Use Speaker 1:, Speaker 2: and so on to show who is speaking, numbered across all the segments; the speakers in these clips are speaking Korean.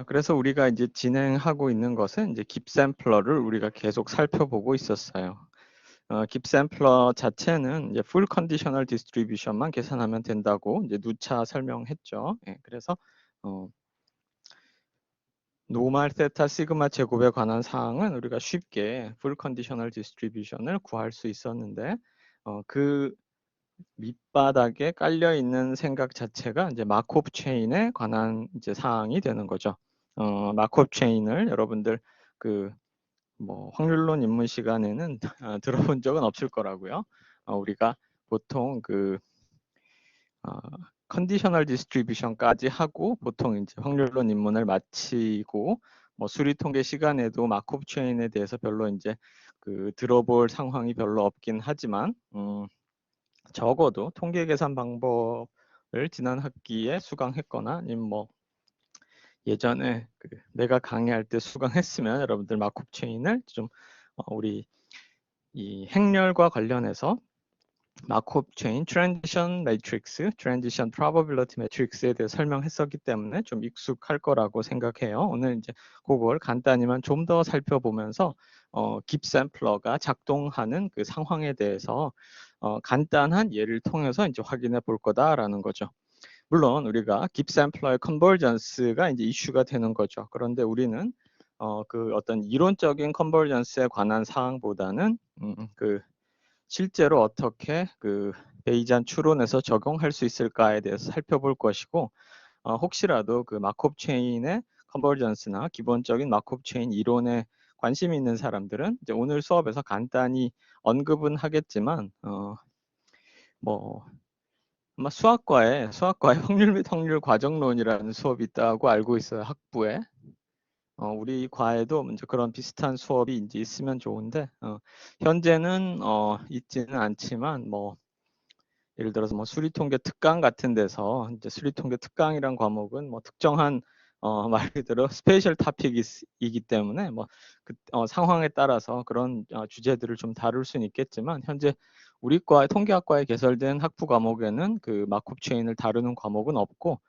Speaker 1: 자, 그래서 우리가 이제 진행하고 있는 것은 이제 깁샘플러를 우리가 계속 살펴보고 있었어요. 깁샘플러 자체는 이제 풀 컨디셔널 디스트리뷰션만 계산하면 된다고 이제 누차 설명했죠. 예, 그래서 노멀 세타 시그마 제곱에 관한 사항은 우리가 쉽게 풀 컨디셔널 디스트리뷰션을 구할 수 있었는데 그 밑바닥에 깔려 있는 생각 자체가 이제 마코브 체인에 관한 이제 사항이 되는 거죠. 마코브 체인을 여러분들 그 뭐 확률론 입문 시간에는 들어본 적은 없을 거라고요. 우리가 보통 그 컨디셔널 디스트리뷰션까지 하고 보통 이제 확률론 입문을 마치고 뭐 수리 통계 시간에도 마코브 체인에 대해서 별로 이제 그 들어볼 상황이 별로 없긴 하지만 적어도 통계 계산 방법을 지난 학기에 수강했거나 아니면 뭐 예전에 내가 강의할 때 수강했으면 여러분들 마코브 체인을 좀 우리 이 행렬과 관련해서 마코브 체인, 트랜지션 매트릭스, 트랜지션 프로버빌리티 매트릭스에 대해 설명했었기 때문에 좀 익숙할 거라고 생각해요. 오늘 이제 그걸 간단히만 좀 더 살펴보면서 깁샘플러가 작동하는 그 상황에 대해서 간단한 예를 통해서 이제 확인해 볼 거다라는 거죠. 물론 우리가 깁샘플러의 컨버전스가 이제 이슈가 되는 거죠. 그런데 우리는 그 어떤 이론적인 컨버전스에 관한 사항보다는 그 실제로 어떻게 그 베이지안 추론에서 적용할 수 있을까에 대해서 살펴볼 것이고 혹시라도 그 마코브 체인의 컨버전스나 기본적인 마코브 체인 이론에 관심이 있는 사람들은 이제 오늘 수업에서 간단히 언급은 하겠지만 뭐 아마 수학과에 확률 및 확률 과정론이라는 수업이 있다고 알고 있어요. 학부에. 우리 과에도 이제 그런 비슷한 수업이 이제 있으면 좋은데 현재는 있지는 않지만 뭐 예를 들어서 뭐 수리통계 특강 같은 데서 이제 수리통계 특강이란 과목은 뭐 특정한 말 그대로 스페셜 토픽이기 때문에 뭐 그 상황에 따라서 그런 주제들을 좀 다룰 수는 있겠지만 현재 우리 과 통계학과에 개설된 학부 과목에는 그 마코브 체인을 다루는 과목은 없고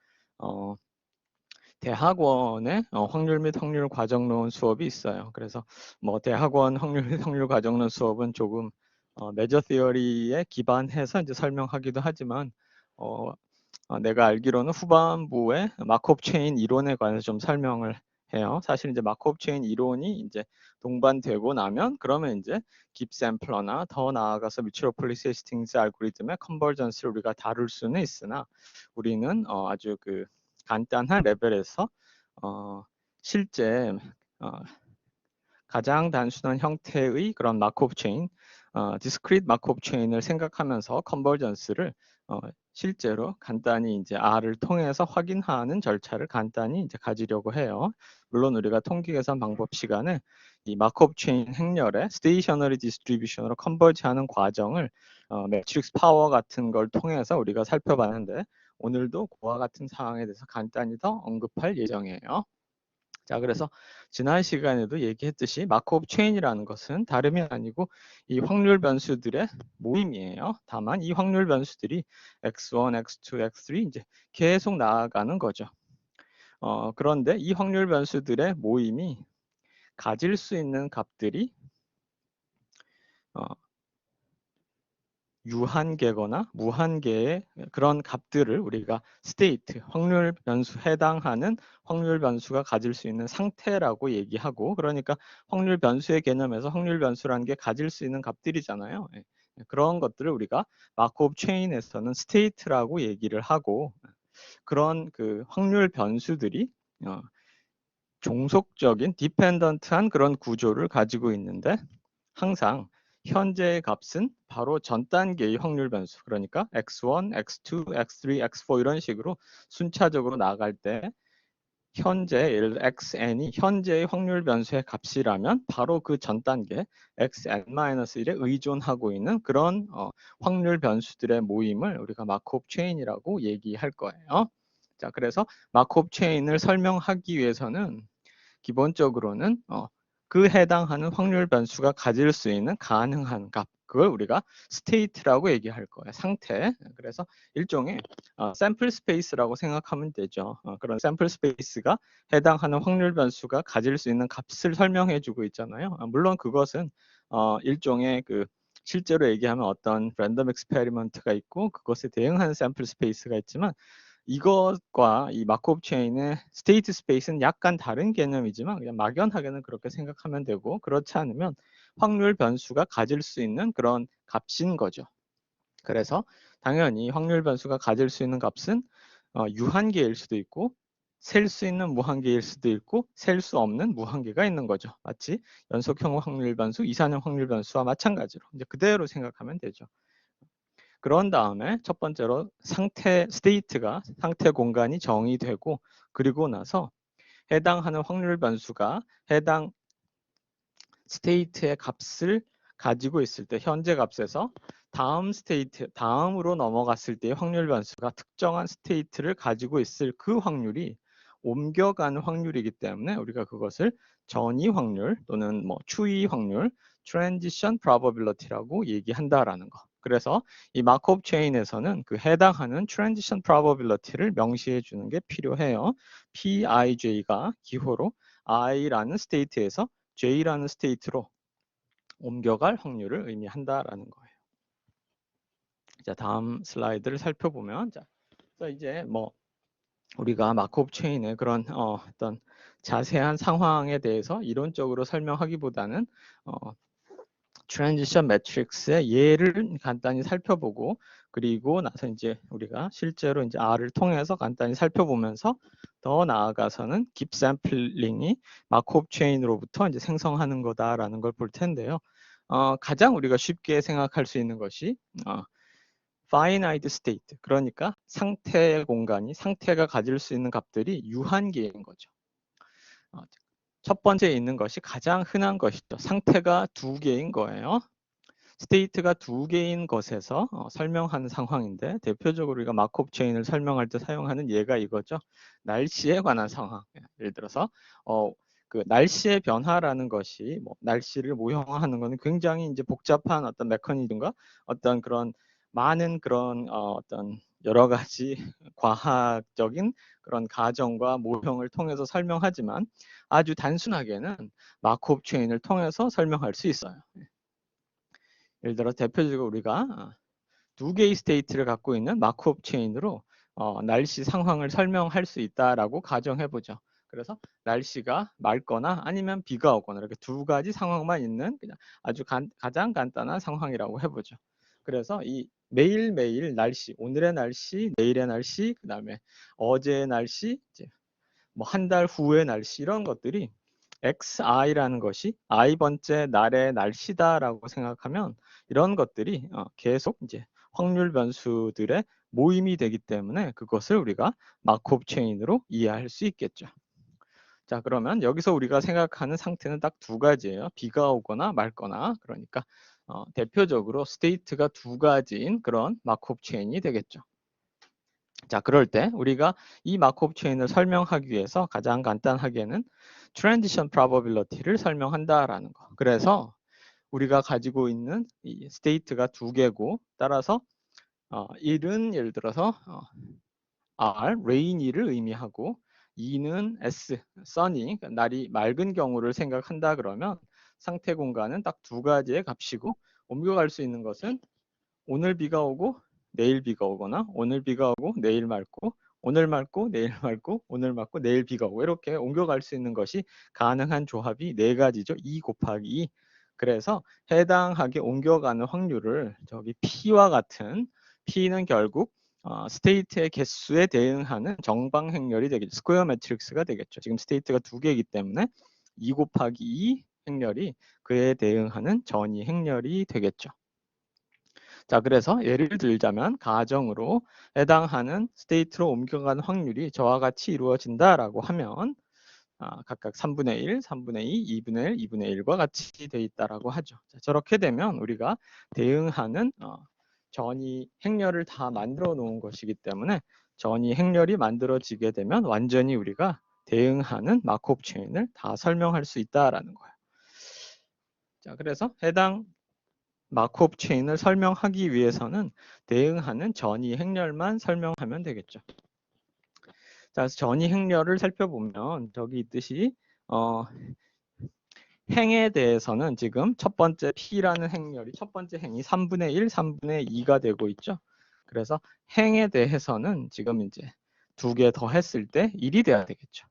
Speaker 1: 대학원에 확률 및 확률 과정론 수업이 있어요. 그래서 뭐 대학원 확률 및 확률 과정론 수업은 조금 메저 티어리에 기반해서 이제 설명하기도 하지만 내가 알기로는 후반부에 마코브 체인 이론에 관해서 좀 설명을 해요. 사실 이제 마코브 체인 이론이 이제 동반되고 나면 그러면 이제 깁샘플러나 더 나아가서 미츠로폴리스 헤스팅스 알고리즘의 컨버전스를 우리가 다룰 수는 있으나 우리는 아주 그 간단한 레벨에서 실제 가장 단순한 형태의 그런 마코브 체인, 디스크리트 마코브 체인을 생각하면서 컨버전스를 실제로 간단히 이제 R을 통해서 확인하는 절차를 간단히 이제 가지려고 해요. 물론 우리가 통계 계산 방법 시간에 이 마코브 체인 행렬의 스테이셔너리 디스트리뷰션으로 컨버지하는 과정을 매트릭스 파워 같은 걸 통해서 우리가 살펴봤는데 오늘도 그와 같은 사항에 대해서 간단히 더 언급할 예정이에요. 자, 그래서 지난 시간에도 얘기했듯이 마코브 체인이라는 것은 다름이 아니고 이 확률 변수들의 모임이에요. 다만 이 확률 변수들이 x1, x2, x3 이제 계속 나아가는 거죠. 그런데 이 확률 변수들의 모임이 가질 수 있는 값들이 유한계거나 무한계의 그런 값들을 우리가 스테이트, 확률 변수 해당하는 확률 변수가 가질 수 있는 상태라고 얘기하고 그러니까 확률 변수의 개념에서 확률 변수라는 게 가질 수 있는 값들이잖아요. 그런 것들을 우리가 마코브 체인에서는 스테이트라고 얘기를 하고 그런 그 확률 변수들이 종속적인 디펜던트한 그런 구조를 가지고 있는데 항상 현재의 값은 바로 전 단계의 확률 변수 그러니까 x1, x2, x3, x4 이런 식으로 순차적으로 나갈 때 현재 예를 들어 xn이 현재의 확률 변수의 값이라면 바로 그 전 단계 xn-1에 의존하고 있는 그런 확률 변수들의 모임을 우리가 마코브 체인이라고 얘기할 거예요. 자, 그래서 마코브 체인을 설명하기 위해서는 기본적으로는 그 해당하는 확률 변수가 가질 수 있는 가능한 값, 그걸 우리가 state라고 얘기할 거예요. 상태. 그래서 일종의 샘플 스페이스라고 생각하면 되죠. 그런 샘플 스페이스가 해당하는 확률 변수가 가질 수 있는 값을 설명해 주고 있잖아요. 물론 그것은 일종의 그 실제로 얘기하면 어떤 랜덤 익스페리먼트가 있고 그것에 대응하는 샘플 스페이스가 있지만 이것과 이 마크업 체인의 스테이트 스페이스는 약간 다른 개념이지만 그냥 막연하게는 그렇게 생각하면 되고 그렇지 않으면 확률 변수가 가질 수 있는 그런 값인 거죠. 그래서 당연히 확률 변수가 가질 수 있는 값은 유한계일 수도 있고 셀 수 있는 무한계일 수도 있고 셀 수 없는 무한계가 있는 거죠. 마치 연속형 확률 변수, 이산형 확률 변수와 마찬가지로 이제 그대로 생각하면 되죠. 그런 다음에 첫 번째로 상태 스테이트가 상태 공간이 정의되고 그리고 나서 해당하는 확률 변수가 해당 스테이트의 값을 가지고 있을 때 현재 값에서 다음 스테이트 다음으로 넘어갔을 때의 확률 변수가 특정한 스테이트를 가지고 있을 그 확률이 옮겨가는 확률이기 때문에 우리가 그것을 전이 확률 또는 뭐 추이 확률 transition probability라고 얘기한다라는 거. 그래서 이 마크업 체인에서는 그 해당하는 transition probability를 명시해 주는 게 필요해요. PIJ가 기호로 I라는 스테이트에서 J라는 스테이트로 옮겨갈 확률을 의미한다라는 거예요. 자, 다음 슬라이드를 살펴보면 자, 그래서 이제 뭐 우리가 마크업 체인의 그런 어떤 자세한 상황에 대해서 이론적으로 설명하기보다는 트랜지션 매트릭스의 예를 간단히 살펴보고 그리고 나서 이제 우리가 실제로 이제 R을 통해서 간단히 살펴보면서 더 나아가서는 깁 샘플링이 마크업 체인으로부터 이제 생성하는 거다라는 걸 볼 텐데요. 가장 우리가 쉽게 생각할 수 있는 것이 finite state, 그러니까 상태 공간이 상태가 가질 수 있는 값들이 유한계인 거죠. 첫 번째 있는 것이 가장 흔한 것이죠. 상태가 두 개인 거예요. 스테이트가 두 개인 것에서 설명하는 상황인데 대표적으로 우리가 마크업 체인을 설명할 때 사용하는 예가 이거죠. 날씨에 관한 상황. 예를 들어서 그 날씨의 변화라는 것이 뭐 날씨를 모형화하는 것은 굉장히 이제 복잡한 어떤 메커니즘과 어떤 그런 많은 그런 어떤 여러 가지 과학적인 그런 가정과 모형을 통해서 설명하지만 아주 단순하게는 마크업 체인을 통해서 설명할 수 있어요. 예를 들어 대표적으로 우리가 두 개의 스테이트를 갖고 있는 마크업 체인으로 날씨 상황을 설명할 수 있다라고 가정해 보죠. 그래서 날씨가 맑거나 아니면 비가 오거나 이렇게 두 가지 상황만 있는 그냥 아주 가장 간단한 상황이라고 해보죠. 그래서 이 매일매일 날씨, 오늘의 날씨, 내일의 날씨, 그 다음에 어제의 날씨, 이제 뭐 한 달 후의 날씨 이런 것들이 XI라는 것이 I번째 날의 날씨다라고 생각하면 이런 것들이 계속 이제 확률 변수들의 모임이 되기 때문에 그것을 우리가 마크업 체인으로 이해할 수 있겠죠. 자, 그러면 여기서 우리가 생각하는 상태는 딱 두 가지예요. 비가 오거나 맑거나. 그러니까 대표적으로 스테이트가 두 가지인 그런 마크업 체인이 되겠죠. 자, 그럴 때 우리가 이 마크업 체인을 설명하기 위해서 가장 간단하게는 transition probability를 설명한다라는 거. 그래서 우리가 가지고 있는 이 스테이트가 두 개고 따라서 1은 예를 들어서 R, rainy를 의미하고 2는 S, sunny, 날이 맑은 경우를 생각한다 그러면 상태 공간은 딱 두 가지의 값이고 옮겨갈 수 있는 것은 오늘 비가 오고 내일 비가 오거나 오늘 비가 오고 내일 맑고 오늘 맑고 내일 맑고 오늘 맑고 내일 비가 오고 이렇게 옮겨갈 수 있는 것이 가능한 조합이 네 가지죠. 2 곱하기 2. 그래서 해당하게 옮겨가는 확률을 저기 P와 같은 P는 결국 스테이트의 개수에 대응하는 정방 행렬이 되겠죠. 스퀘어 매트릭스가 되겠죠. 지금 스테이트가 두 개이기 때문에 2 곱하기 2 행렬이 그에 대응하는 전이 행렬이 되겠죠. 자, 그래서 예를 들자면 가정으로 해당하는 스테이트로 옮겨가는 확률이 저와 같이 이루어진다라고 하면 각각 3분의 1, 3분의 2, 2분의 1, 2분의 1과 같이 돼 있다라고 하죠. 자, 저렇게 되면 우리가 대응하는 전이 행렬을 다 만들어 놓은 것이기 때문에 전이 행렬이 만들어지게 되면 완전히 우리가 대응하는 마크업 체인을 다 설명할 수 있다라는 거예요. 자, 그래서 해당 마코브 체인을 설명하기 위해서는 대응하는 전이 행렬만 설명하면 되겠죠. 자, 그래서 전이 행렬을 살펴보면 저기 있듯이 행에 대해서는 지금 첫 번째 P라는 행렬이 첫 번째 행이 3분의 1, 3분의 2가 되고 있죠. 그래서 행에 대해서는 지금 이제 두 개 더 했을 때 1이 돼야 되겠죠.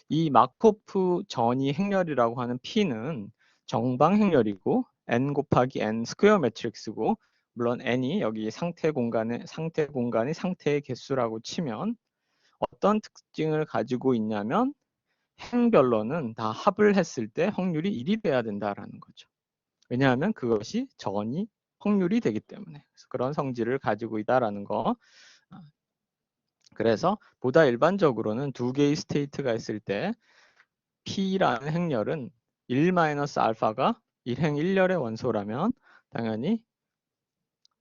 Speaker 1: 이 마코프 전이 행렬이라고 하는 P는 정방 행렬이고 n 곱하기 n 스퀘어 매트릭스고, 물론 n이 여기 상태 공간이 상태의 개수라고 치면 어떤 특징을 가지고 있냐면 행별로는 다 합을 했을 때 확률이 1이 돼야 된다라는 거죠. 왜냐하면 그것이 전이 확률이 되기 때문에. 그래서 그런 성질을 가지고 있다라는 거. 그래서 보다 일반적으로는 두 개의 스테이트가 있을 때 P라는 행렬은 1-알파가 1행 1열의 원소라면 당연히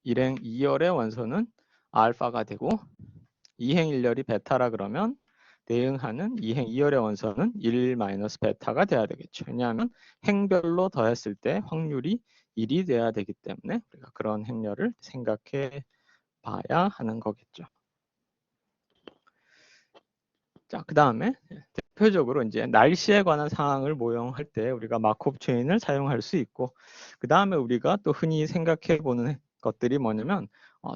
Speaker 1: 1행 2열의 원소는 알파가 되고 2행 1열이 베타라 그러면 대응하는 2행 2열의 원소는 1-베타가 돼야 되겠죠. 왜냐하면 행별로 더했을 때 확률이 1이 돼야 되기 때문에 우리가 그런 행렬을 생각해 봐야 하는 거겠죠. 자, 그 다음에 대표적으로 이제 날씨에 관한 사항을 모형할 때 우리가 마코브 체인을 사용할 수 있고, 그 다음에 우리가 또 흔히 생각해 보는 것들이 뭐냐면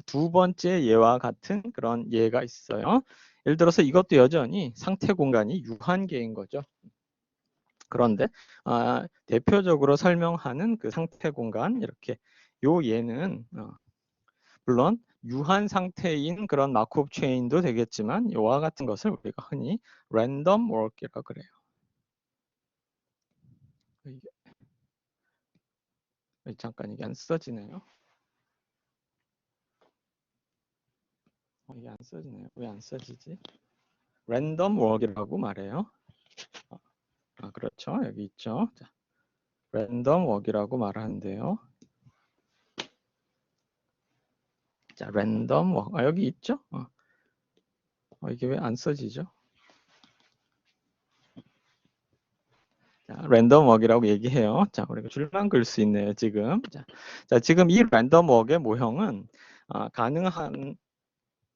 Speaker 1: 두 번째 예와 같은 그런 예가 있어요. 예를 들어서 이것도 여전히 상태 공간이 유한계인 거죠. 그런데 대표적으로 설명하는 그 상태 공간, 이렇게 요 예는 물론 유한 상태인 그런 마코브 체인도 되겠지만 이와 같은 것을 우리가 흔히 랜덤 워크라고 그래요. 잠깐 이게 안 써지네요. 이게 안 써지네요. 왜 안 써지지? 랜덤 워크라고 말해요. 그렇죠. 여기 있죠. 자, 랜덤 워크라고 말하는데요. 자, 랜덤 워크. 여기 있죠? 이게 왜 안 써지죠? 자, 랜덤 워크라고 얘기해요. 자, 우리가 줄만 글 수 있네요, 지금. 자, 지금 이 랜덤 워크의 모형은 가능한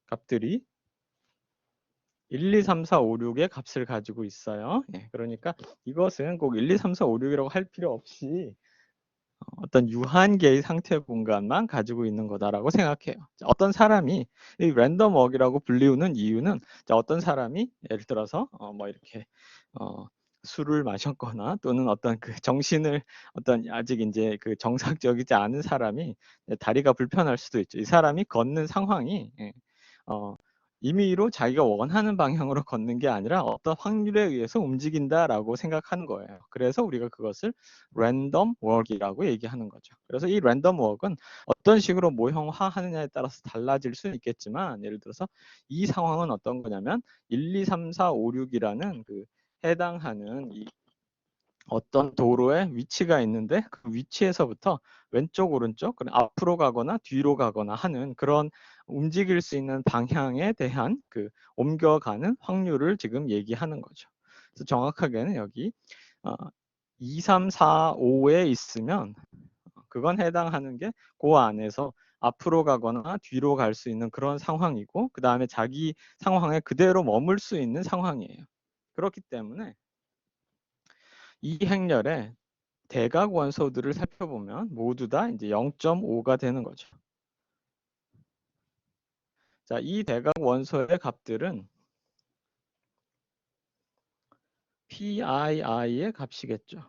Speaker 1: 값들이 1, 2, 3, 4, 5, 6의 값을 가지고 있어요. 예, 그러니까 이것은 꼭 1, 2, 3, 4, 5, 6이라고 할 필요 없이 어떤 유한계의 상태 공간만 가지고 있는 거다라고 생각해요. 자, 어떤 사람이 이 랜덤 워크라고 불리우는 이유는, 자, 어떤 사람이 예를 들어서 뭐 이렇게 술을 마셨거나 또는 어떤 그 정신을 어떤 아직 이제 그 정상적이지 않은 사람이 다리가 불편할 수도 있죠. 이 사람이 걷는 상황이 임의로 자기가 원하는 방향으로 걷는 게 아니라 어떤 확률에 의해서 움직인다라고 생각하는 거예요. 그래서 우리가 그것을 랜덤 워크이라고 얘기하는 거죠. 그래서 이 랜덤 워크는 어떤 식으로 모형화하느냐에 따라서 달라질 수는 있겠지만, 예를 들어서 이 상황은 어떤 거냐면 1, 2, 3, 4, 5, 6이라는 그 해당하는 이 어떤 도로에 위치가 있는데 그 위치에서부터 왼쪽 오른쪽, 앞으로 가거나 뒤로 가거나 하는 그런 움직일 수 있는 방향에 대한 그 옮겨가는 확률을 지금 얘기하는 거죠. 그래서 정확하게는 여기 2, 3, 4, 5에 있으면 그건 해당하는 게 그 안에서 앞으로 가거나 뒤로 갈 수 있는 그런 상황이고, 그 다음에 자기 상황에 그대로 머물 수 있는 상황이에요. 그렇기 때문에 이 행렬에 대각 원소들을 살펴보면 모두 다 이제 0.5가 되는 거죠. 자, 이 대각 원소의 값들은 PII의 값이겠죠.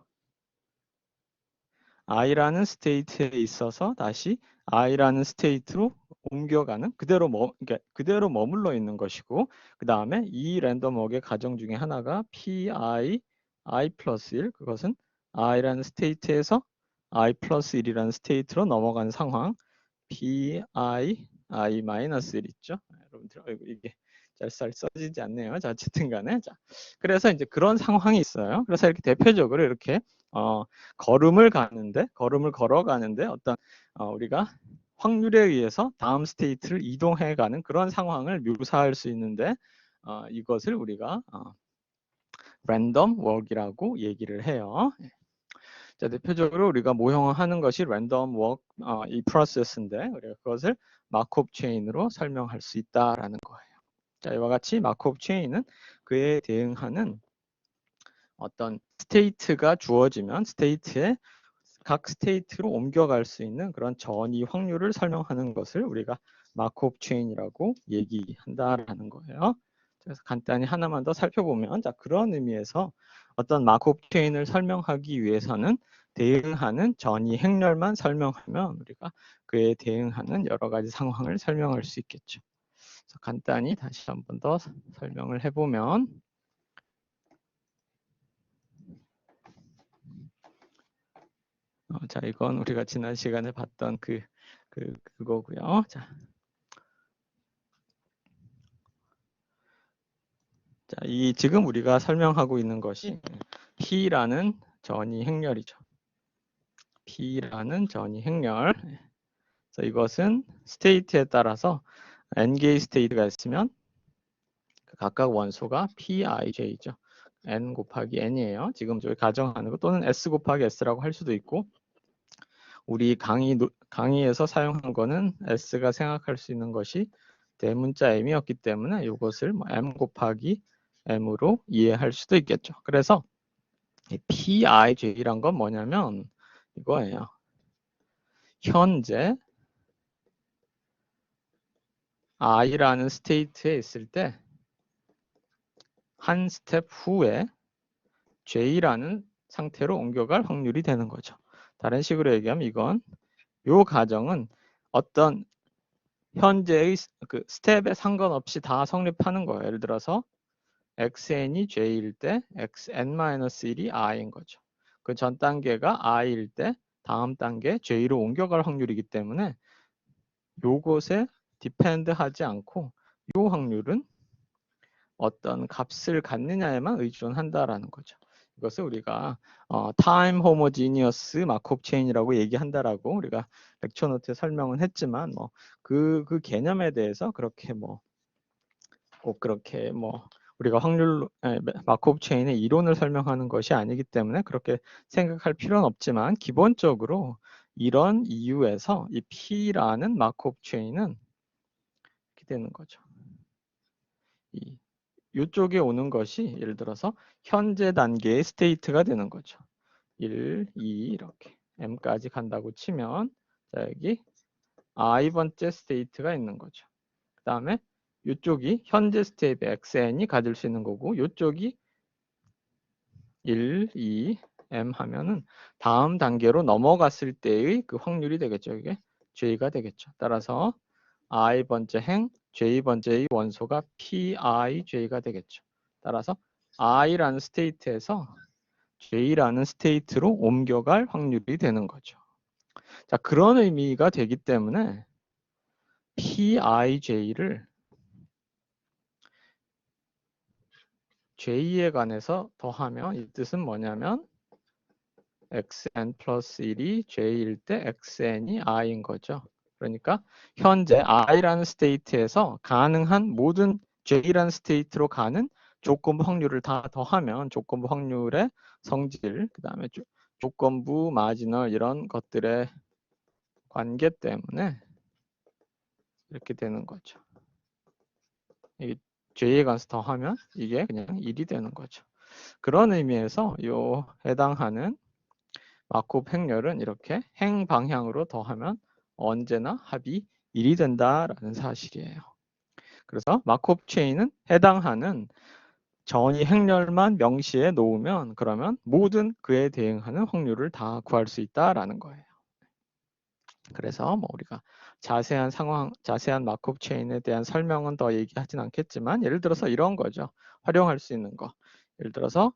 Speaker 1: I라는 스테이트에 있어서 다시 I라는 스테이트로 옮겨가는 그러니까 그대로 머물러 있는 것이고, 그 다음에 이 랜덤 워크의 가정 중에 하나가 PI I 플러스 1, 그것은 I라는 스테이트에서 I 플러스 1이라는 스테이트로 넘어가는 상황, PI I 마이너스 1 있죠. 여러분들 이게 잘 써지지 않네요. 자, 어쨌든 간에 자, 그래서 이제 그런 상황이 있어요. 그래서 이렇게 대표적으로 이렇게 걸음을 걸어가는데 어떤 우리가 확률에 의해서 다음 스테이트를 이동해가는 그런 상황을 묘사할 수 있는데 이것을 우리가 랜덤 워크이라고 얘기를 해요. 자, 대표적으로 우리가 모형화하는 것이 랜덤 워크 이 프로세스인데 우리가 그것을 마크업 체인으로 설명할 수 있다라는 거예요. 자, 이와 같이 마크업 체인은 그에 대응하는 어떤 스테이트가 주어지면 스테이트에 각 스테이트로 옮겨갈 수 있는 그런 전이 확률을 설명하는 것을 우리가 마크업 체인이라고 얘기한다라는 거예요. 그래서 간단히 하나만 더 살펴보면, 자, 그런 의미에서 어떤 마크업 체인을 설명하기 위해서는 대응하는 전이 행렬만 설명하면 우리가 그에 대응하는 여러 가지 상황을 설명할 수 있겠죠. 그래서 간단히 다시 한번 더 설명을 해보면, 자, 이건 우리가 지난 시간에 봤던 그거고요. 자, 이 지금 우리가 설명하고 있는 것이 P라는 전이 행렬이죠. P라는 전이 행렬. 그래서 이것은 스테이트에 따라서 n 개의 스테이트가 있으면 각각 원소가 Pij죠. n 곱하기 n이에요. 지금 저희 가정하는 거 또는 s 곱하기 s라고 할 수도 있고, 우리 강의에서 사용한 거는 s가 생각할 수 있는 것이 대문자 m이었기 때문에 이것을 m 곱하기 m으로 이해할 수도 있겠죠. 그래서 PIJ란 건 뭐냐면 이거예요. 현재 I라는 스테이트에 있을 때 한 스텝 후에 J라는 상태로 옮겨갈 확률이 되는 거죠. 다른 식으로 얘기하면 이건 이 가정은 어떤 현재의 그 스텝에 상관없이 다 성립하는 거예요. 예를 들어서 xn이 j일 때 xn-1이 i인 거죠. 그 전 단계가 i일 때 다음 단계 j로 옮겨갈 확률이기 때문에 요것에 디펜드 하지 않고 요 확률은 어떤 값을 갖느냐에만 의존한다라는 거죠. 이것을 우리가 time homogeneous 마크업 체인이라고 얘기한다라고 우리가 렉처 노트에 설명은 했지만 그 개념에 대해서 그렇게 꼭 그렇게 우리가 마크업 체인의 이론을 설명하는 것이 아니기 때문에 그렇게 생각할 필요는 없지만 기본적으로 이런 이유에서 이 P라는 마크업 체인은 이렇게 되는 거죠. 이쪽에 오는 것이 예를 들어서 현재 단계의 스테이트가 되는 거죠. 1, 2 이렇게 m까지 간다고 치면 자, 여기 i번째 스테이트가 있는 거죠. 그 다음에 이쪽이 현재 스테이트 xn이 가질 수 있는 거고 이쪽이 1, 2, m 하면은 다음 단계로 넘어갔을 때의 그 확률이 되겠죠. 이게 j가 되겠죠. 따라서 i번째 행, j번째의 원소가 pij가 되겠죠. 따라서 i라는 스테이트에서 j라는 스테이트로 옮겨갈 확률이 되는 거죠. 자, 그런 의미가 되기 때문에 pij를 j에 관해서 더하면 이 뜻은 뭐냐면 xn 플러스 1이 j일 때 xn이 i인 거죠. 그러니까 현재 i라는 스테이트에서 가능한 모든 j라는 스테이트로 가는 조건부 확률을 다 더하면 조건부 확률의 성질, 그 다음에 조건부 마지널 이런 것들의 관계 때문에 이렇게 되는 거죠. 이게 j에 관해서 더하면 이게 그냥 1이 되는 거죠. 그런 의미에서 이 해당하는 마크업 행렬은 이렇게 행 방향으로 더하면 언제나 합이 1이 된다라는 사실이에요. 그래서 마크업 체인은 해당하는 전이 행렬만 명시해 놓으면 그러면 모든 그에 대응하는 확률을 다 구할 수 있다라는 거예요. 그래서 우리가 자세한 마크업 체인에 대한 설명은 더 얘기하진 않겠지만 예를 들어서 이런 거죠. 활용할 수 있는 거. 예를 들어서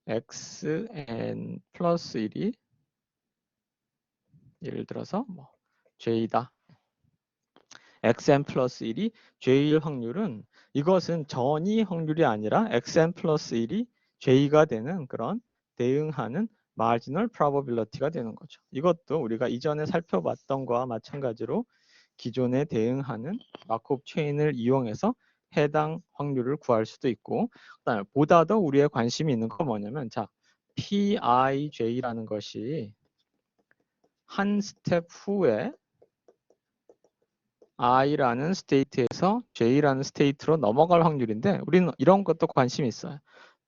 Speaker 1: xn 플러스 1이 예를 들어서 j다. xn 플러스 1이 j일 확률은 이것은 전이 확률이 아니라 xn 플러스 1이 j가 되는 그런 대응하는 마지널 프로버빌리티가 되는 거죠. 이것도 우리가 이전에 살펴봤던 거와 마찬가지로 기존에 대응하는 마크업 체인을 이용해서 해당 확률을 구할 수도 있고 그다음에 보다 더 우리의 관심이 있는 건 뭐냐면 자 PIJ라는 것이 한 스텝 후에 I라는 스테이트에서 J라는 스테이트로 넘어갈 확률인데 우리는 이런 것도 관심이 있어요.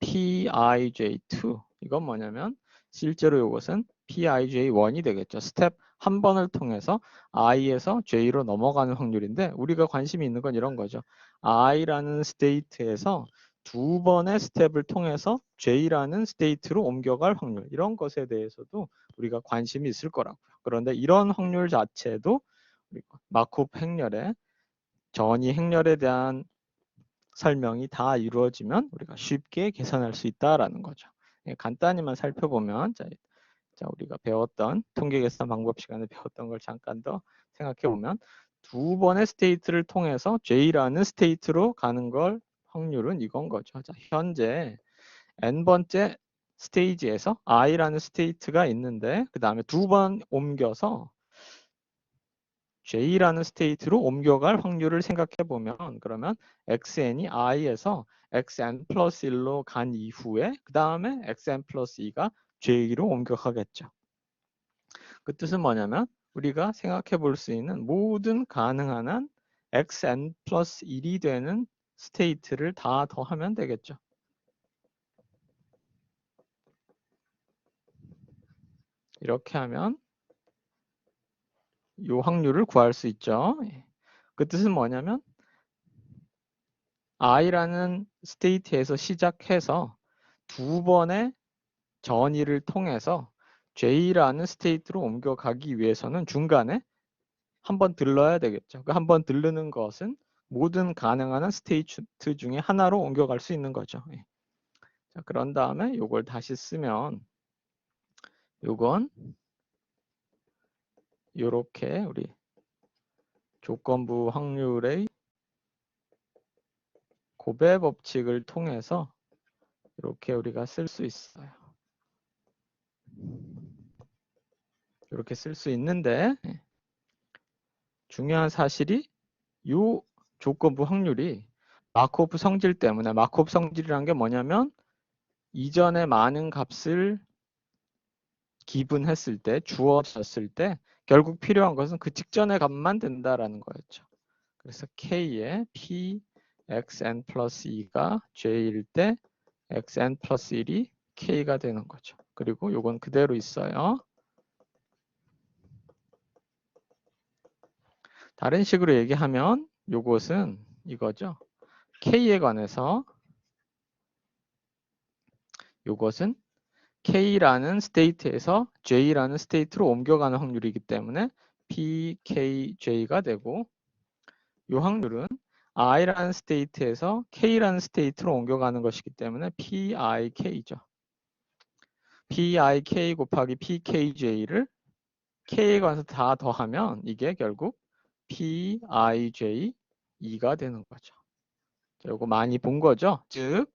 Speaker 1: PIJ2 이건 뭐냐면 실제로 이것은 PIJ1이 되겠죠. 스텝 한 번을 통해서 I에서 J로 넘어가는 확률인데 우리가 관심이 있는 건 이런 거죠. I라는 스테이트에서 두 번의 스텝을 통해서 J라는 스테이트로 옮겨갈 확률 이런 것에 대해서도 우리가 관심이 있을 거라고요. 그런데 이런 확률 자체도 마코프 행렬의 전이 행렬에 대한 설명이 다 이루어지면 우리가 쉽게 계산할 수 있다라는 거죠. 간단히만 살펴보면 자 우리가 배웠던 통계계산 방법 시간에 배웠던 걸 잠깐 더 생각해 보면 두 번의 스테이트를 통해서 J라는 스테이트로 가는 걸 확률은 이건 거죠. 자, 현재 n번째 스테이지에서 I라는 스테이트가 있는데 그 다음에 두 번 옮겨서 J라는 스테이트로 옮겨갈 확률을 생각해 보면 그러면 xn이 i에서 xn 플러스 1로 간 이후에 그 다음에 xn 플러스 2가 J로 옮겨가겠죠. 그 뜻은 뭐냐면 우리가 생각해 볼 수 있는 모든 가능한 한 xn 플러스 1이 되는 스테이트를 다 더하면 되겠죠. 이렇게 하면 이 확률을 구할 수 있죠. 그 뜻은 뭐냐면 i라는 스테이트에서 시작해서 두 번의 전이를 통해서 J라는 스테이트로 옮겨가기 위해서는 중간에 한번 들러야 되겠죠. 그 한번 들르는 것은 모든 가능한 스테이트 중에 하나로 옮겨갈 수 있는 거죠. 자, 그런 다음에 이걸 다시 쓰면 이건 이렇게 우리 조건부 확률의 고배 법칙을 통해서 이렇게 우리가 쓸 수 있어요. 이렇게 쓸 수 있는데 중요한 사실이 이 조건부 확률이 마코프 성질 때문에 마코프 성질이라는 게 뭐냐면 이전에 많은 값을 기분했을 때 주어졌을 때 결국 필요한 것은 그 직전의 값만 된다라는 거였죠. 그래서 K의 P xn 플러스 2가 J일 때 xn 플러스 1이 K가 되는 거죠. 그리고 이건 그대로 있어요. 다른 식으로 얘기하면 이것은 이거죠. K에 관해서 이것은 K라는 스테이트에서 J라는 스테이트로 옮겨가는 확률이기 때문에 PKJ가 되고 이 확률은 I라는 스테이트에서 K라는 스테이트로 옮겨가는 것이기 때문에 PIK죠. PIK 곱하기 PKJ를 K에 관해서 다 더하면 이게 결국 PIJ2가 되는 거죠. 이거 많이 본 거죠. 즉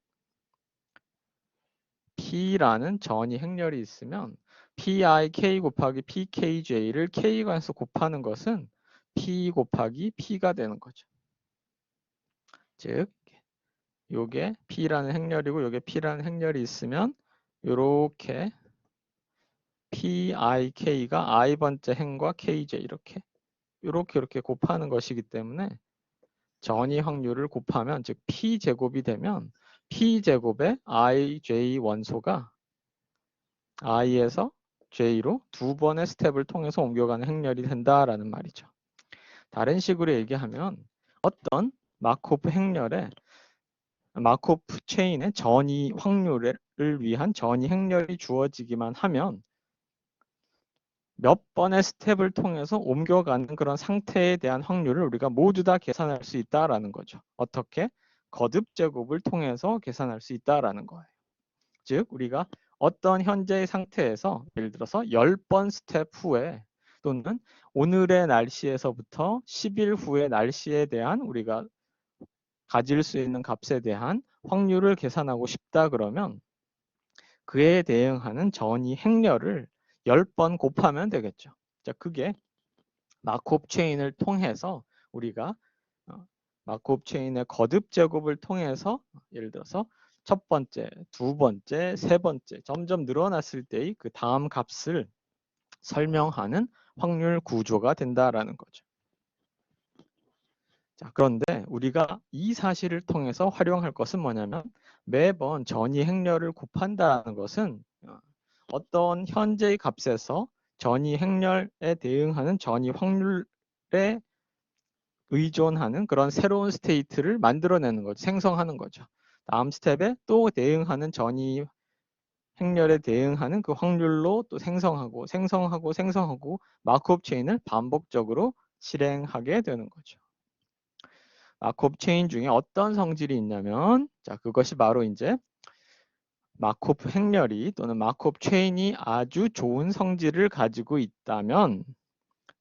Speaker 1: P라는 전이 행렬이 있으면 PIK 곱하기 PKJ를 K에 관해서 곱하는 것은 P 곱하기 P가 되는 거죠. 즉 요게 P라는 행렬이고 요게 P라는 행렬이 있으면 요렇게 PIK가 I번째 행과 KJ 이렇게 곱하는 것이기 때문에 전이 확률을 곱하면 즉 P제곱이 되면 P제곱의 IJ 원소가 I에서 J로 두 번의 스텝을 통해서 옮겨가는 행렬이 된다라는 말이죠. 다른 식으로 얘기하면 어떤 마코프 행렬에 마코프 체인의 전이 확률을 위한 전이 행렬이 주어지기만 하면 몇 번의 스텝을 통해서 옮겨가는 그런 상태에 대한 확률을 우리가 모두 다 계산할 수 있다라는 거죠. 어떻게? 거듭 제곱을 통해서 계산할 수 있다라는 거예요. 즉 우리가 어떤 현재의 상태에서 예를 들어서 10번 스텝 후에 또는 오늘의 날씨에서부터 10일 후의 날씨에 대한 우리가 가질 수 있는 값에 대한 확률을 계산하고 싶다 그러면 그에 대응하는 전이 행렬을 10번 곱하면 되겠죠. 자, 그게 마코프 체인을 통해서 우리가 마코프 체인의 거듭 제곱을 통해서 예를 들어서 첫 번째, 두 번째, 세 번째 점점 늘어났을 때의 그 다음 값을 설명하는 확률 구조가 된다라는 거죠. 자, 그런데 우리가 이 사실을 통해서 활용할 것은 뭐냐면 매번 전위 행렬을 곱한다는 것은 어떤 현재의 값에서 전위 행렬에 대응하는 전위 확률에 의존하는 그런 새로운 스테이트를 만들어내는 거죠. 생성하는 거죠. 다음 스텝에 또 대응하는 전위 행렬에 대응하는 그 확률로 또 생성하고 마크업 체인을 반복적으로 실행하게 되는 거죠. 마크업 체인 중에 어떤 성질이 있냐면 자, 그것이 바로 이제 마크업 행렬이 또는 마크업 체인이 아주 좋은 성질을 가지고 있다면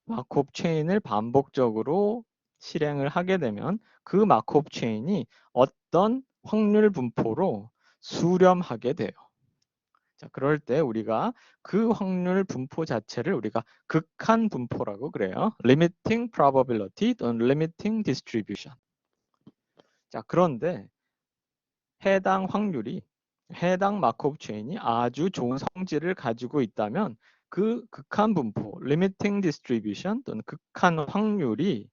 Speaker 1: 마크업 체인을 반복적으로 실행을 하게 되면 그 마크업 체인이 어떤 확률 분포로 수렴하게 돼요. 자, 그럴 때 우리가 그 확률 분포 자체를 우리가 극한 분포라고 그래요. Limiting probability 또는 Limiting distribution. 자, 그런데 해당 확률이 해당 마크업 체인이 아주 좋은 성질을 가지고 있다면 그 극한 분포, limiting distribution 또는 극한 확률이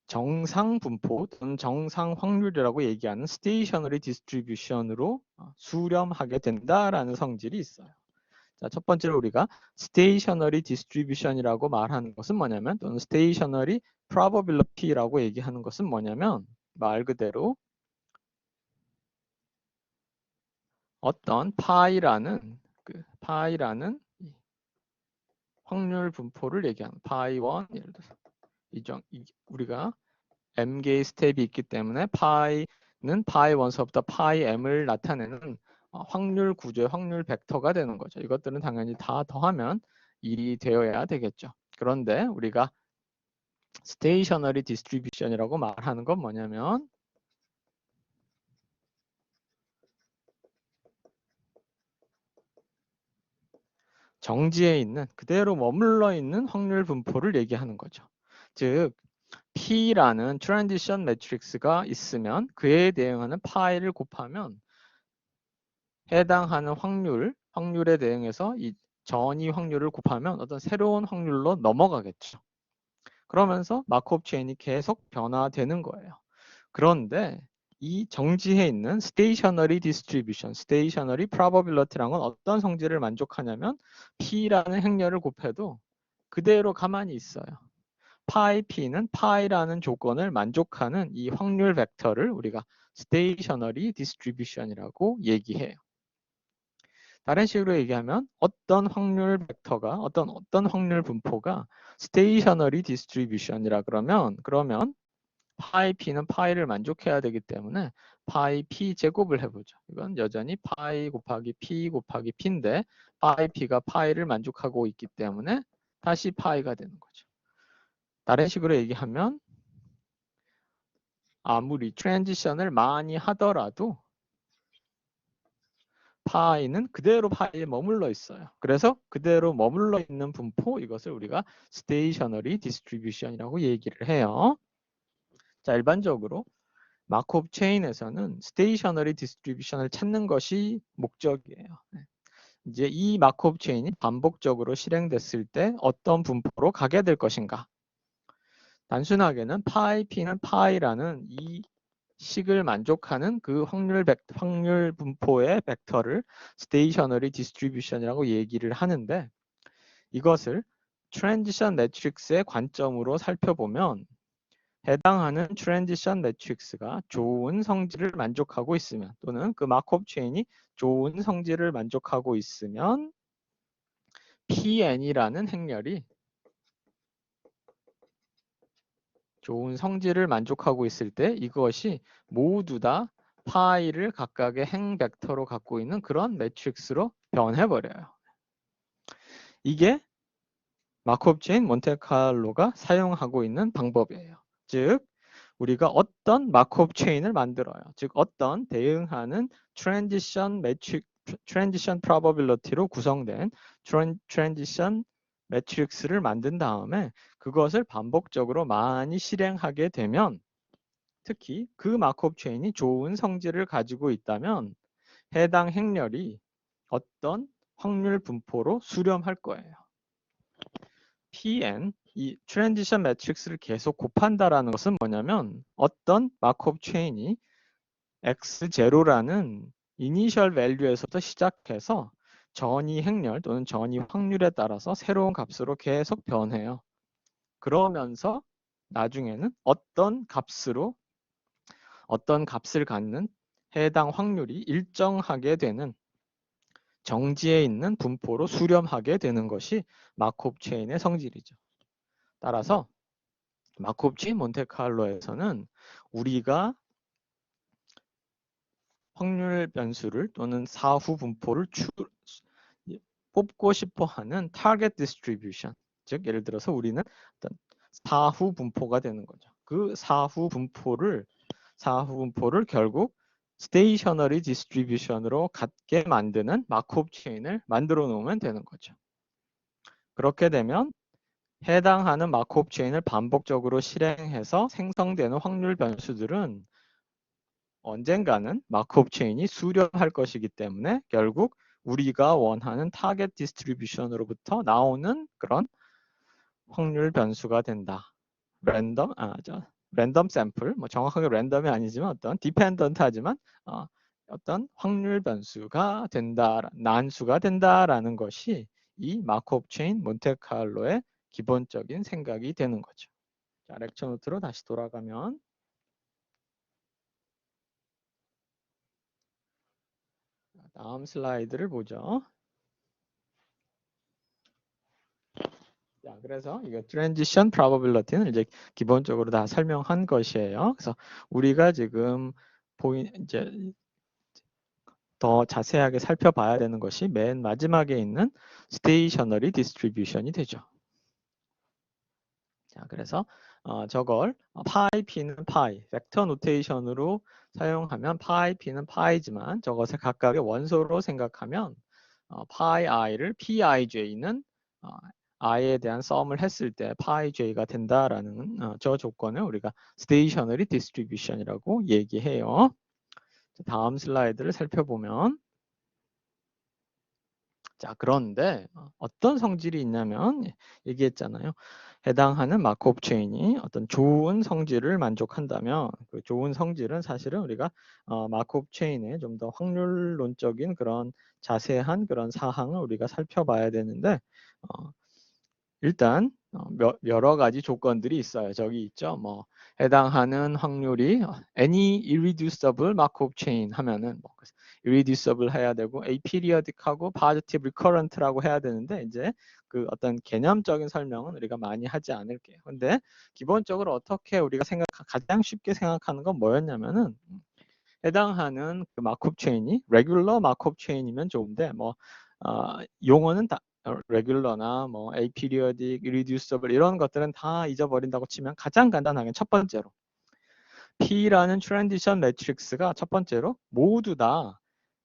Speaker 1: 정상 분포 또는 정상 확률이라고 얘기하는 stationary distribution으로 수렴하게 된다라는 성질이 있어요. 자, 첫 번째로 우리가 stationary distribution이라고 말하는 것은 뭐냐면 또는 stationary probability라고 얘기하는 것은 뭐냐면 말 그대로 어떤 파이라는 확률 분포를 얘기하는 파이1 예를 들어서 우리가 m개의 스텝이 있기 때문에 파이는 파이1서부터 파이 m을 나타내는 확률 구조의 확률 벡터가 되는 거죠. 이것들은 당연히 다 더하면 1이 되어야 되겠죠. 그런데 우리가 스테이셔너리 디스트리뷰션이라고 말하는 건 뭐냐면 정지해 있는 그대로 머물러 있는 확률 분포를 얘기하는 거죠. 즉 P라는 트랜지션 매트릭스가 있으면 그에 대응하는 파이를 곱하면 해당하는 확률에 대응해서 이 전위 확률을 곱하면 어떤 새로운 확률로 넘어가겠죠. 그러면서 마크업 체인이 계속 변화되는 거예요. 그런데 이 정지해 있는 stationary distribution, stationary probability라는 건 어떤 성질을 만족하냐면 P라는 행렬을 곱해도 그대로 가만히 있어요. 파이 P는 파이라는 조건을 만족하는 이 확률 벡터를 우리가 stationary distribution이라고 얘기해요. 다른 식으로 얘기하면 어떤 확률 벡터가 어떤 확률 분포가 stationary distribution이라 그러면 파이 P는 파이를 만족해야 되기 때문에 파이 P 제곱을 해보죠. 이건 여전히 파이 곱하기 P 곱하기 P인데 파이 P가 파이를 만족하고 있기 때문에 다시 파이가 되는 거죠. 다른 식으로 얘기하면 아무리 트랜지션을 많이 하더라도 파이는 그대로 파이에 머물러 있어요. 그래서 그대로 머물러 있는 분포 이것을 우리가 스테이셔너리 디스트리뷰션이라고 얘기를 해요. 자, 일반적으로 마크업 체인에서는 스테이셔너리 디스트리뷰션을 찾는 것이 목적이에요. 이제 이 마크업 체인이 반복적으로 실행됐을 때 어떤 분포로 가게 될 것인가? 단순하게는 파이 P는 파이라는 이 식을 만족하는 그 확률 분포의 벡터를 스테이셔너리 디스트리뷰션이라고 얘기를 하는데 이것을 트랜지션 매트릭스의 관점으로 살펴보면 해당하는 트랜지션 매트릭스가 좋은 성질을 만족하고 있으면 또는 그 마크업 체인이 좋은 성질을 만족하고 있으면 PN이라는 행렬이 좋은 성질을 만족하고 있을 때 이것이 모두 다 파이를 각각의 행 벡터로 갖고 있는 그런 매트릭스로 변해버려요. 이게 마크업 체인 몬테칼로가 사용하고 있는 방법이에요. 즉 우리가 어떤 마크업 체인을 만들어요. 즉 어떤 대응하는 트랜지션 프로버빌리티로 구성된 트랜지션 매트릭스를 만든 다음에 그것을 반복적으로 많이 실행하게 되면 특히 그 마크업 체인이 좋은 성질을 가지고 있다면 해당 행렬이 어떤 확률 분포로 수렴할 거예요. Pn, 이 트랜지션 매트릭스를 계속 곱한다라는 것은 뭐냐면 어떤 마크업 체인이 x0라는 이니셜 밸류에서부터 시작해서 전이 행렬 또는 전이 확률에 따라서 새로운 값으로 계속 변해요. 그러면서 나중에는 어떤 값을 갖는 해당 확률이 일정하게 되는 정지에 있는 분포로 수렴하게 되는 것이 마크업 체인의 성질이죠. 따라서 마크업 체인 몬테카를로에서는 우리가 확률 변수를 또는 사후 분포를 뽑고 싶어 하는 타겟 디스트리뷰션, 즉 예를 들어서 우리는 어떤 사후 분포가 되는 거죠. 그 사후 분포를 결국 스테이셔너리 디스트리뷰션으로 갖게 만드는 마크업 체인을 만들어 놓으면 되는 거죠. 그렇게 되면 해당하는 마크업 체인을 반복적으로 실행해서 생성되는 확률 변수들은 언젠가는 마크업 체인이 수렴할 것이기 때문에 결국 우리가 원하는 타겟 디스트리뷰션으로부터 나오는 그런 확률 변수가 된다. 랜덤 샘플, 뭐 정확하게 랜덤이 아니지만 어떤 디펜던트 하지만 어떤 확률 변수가 된다, 난수가 된다라는 것이 이 마크업 체인 몬테칼로의 기본적인 생각이 되는 거죠. 자, 렉처 노트로 다시 돌아가면 다음 슬라이드를 보죠. 자, 그래서 이거 트랜지션 프로버빌리티는 이제 기본적으로 다 설명한 것이에요. 그래서 우리가 지금 이제 더 자세하게 살펴봐야 되는 것이 맨 마지막에 있는 스테이셔너리 디스트리뷰션이 되죠. 자, 그래서 저걸 파이 p는 파이, 벡터 노테이션으로 사용하면 파이 p는 파이지만 저것을 각각의 원소로 생각하면 파이 i를 pij는 i에 대한 썸을 했을 때 파이 j가 된다라는 저 조건을 우리가 스테이셔너리 디스트리뷰션이라고 얘기해요. 다음 슬라이드를 살펴보면 자, 그런데 어떤 성질이 있냐면 얘기했잖아요. 해당하는 마크업 체인이 어떤 좋은 성질을 만족한다면 그 좋은 성질은 사실은 우리가 마크업 체인의 좀 더 확률론적인 그런 자세한 그런 사항을 우리가 살펴봐야 되는데 일단 여러 가지 조건들이 있어요. 저기 있죠. 뭐 해당하는 확률이 any irreducible Markov chain 하면은 뭐 irreducible 해야 되고 aperiodic하고 positive recurrent라고 해야 되는데 이제 그 어떤 개념적인 설명은 우리가 많이 하지 않을게요. 근데 기본적으로 어떻게 우리가 가장 쉽게 생각하는 건 뭐였냐면은 해당하는 그 마크업 체인이 레귤러 마크업 체인이면 좋은데 뭐 용어는 다 레귤러나 뭐 aperiodic, irreducible 이런 것들은 다 잊어버린다고 치면 가장 간단하게 첫 번째로 P라는 트랜지션 매트릭스가 첫 번째로 모두 다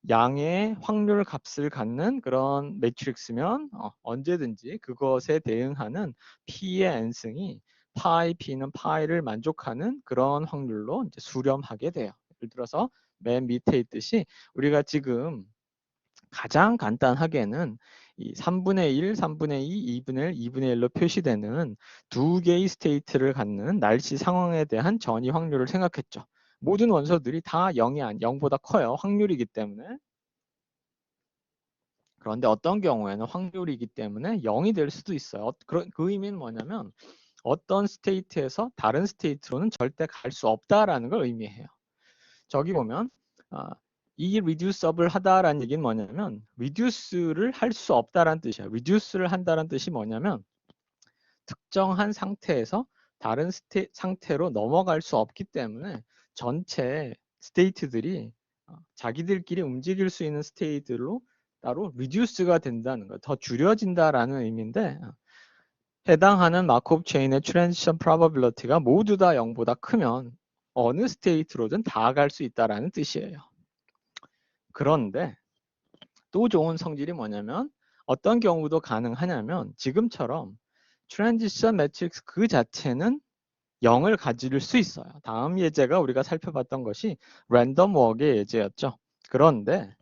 Speaker 1: 양의 확률 값을 갖는 그런 매트릭스면 언제든지 그것에 대응하는 P의 n승이 파이 P는 파이를 만족하는 그런 확률로 이제 수렴하게 돼요. 예를 들어서 맨 밑에 있듯이 우리가 지금 가장 간단하게는 이 3분의 1, 3분의 2, 2분의 1, 2분의 1로 표시되는 두 개의 스테이트를 갖는 날씨 상황에 대한 전이 확률을 생각했죠. 모든 원소들이 다 0보다 커요. 확률이기 때문에. 그런데 어떤 경우에는 확률이기 때문에 0이 될 수도 있어요. 그 의미는 뭐냐면 어떤 스테이트에서 다른 스테이트로는 절대 갈 수 없다라는 걸 의미해요. 저기 보면 이 reduceable 하다라는 얘기는 뭐냐면 reduce를 할 수 없다라는 뜻이야. reduce를 한다는 뜻이 뭐냐면 특정한 상태에서 다른 상태로 넘어갈 수 없기 때문에 전체 스테이트들이 자기들끼리 움직일 수 있는 스테이트로 따로 reduce가 된다는 거, 더 줄여진다라는 의미인데 해당하는 마크업 체인의 트랜지션 프로버빌리티가 모두 다 0보다 크면 어느 스테이트로든 다 갈 수 있다라는 뜻이에요. 그런데 또 좋은 성질이 뭐냐면 어떤 경우도 가능하냐면 지금처럼 트랜지션 매트릭스 그 자체는 0을 가질 수 있어요. 다음 예제가 우리가 살펴봤던 것이 랜덤 워크의 예제였죠. 그런데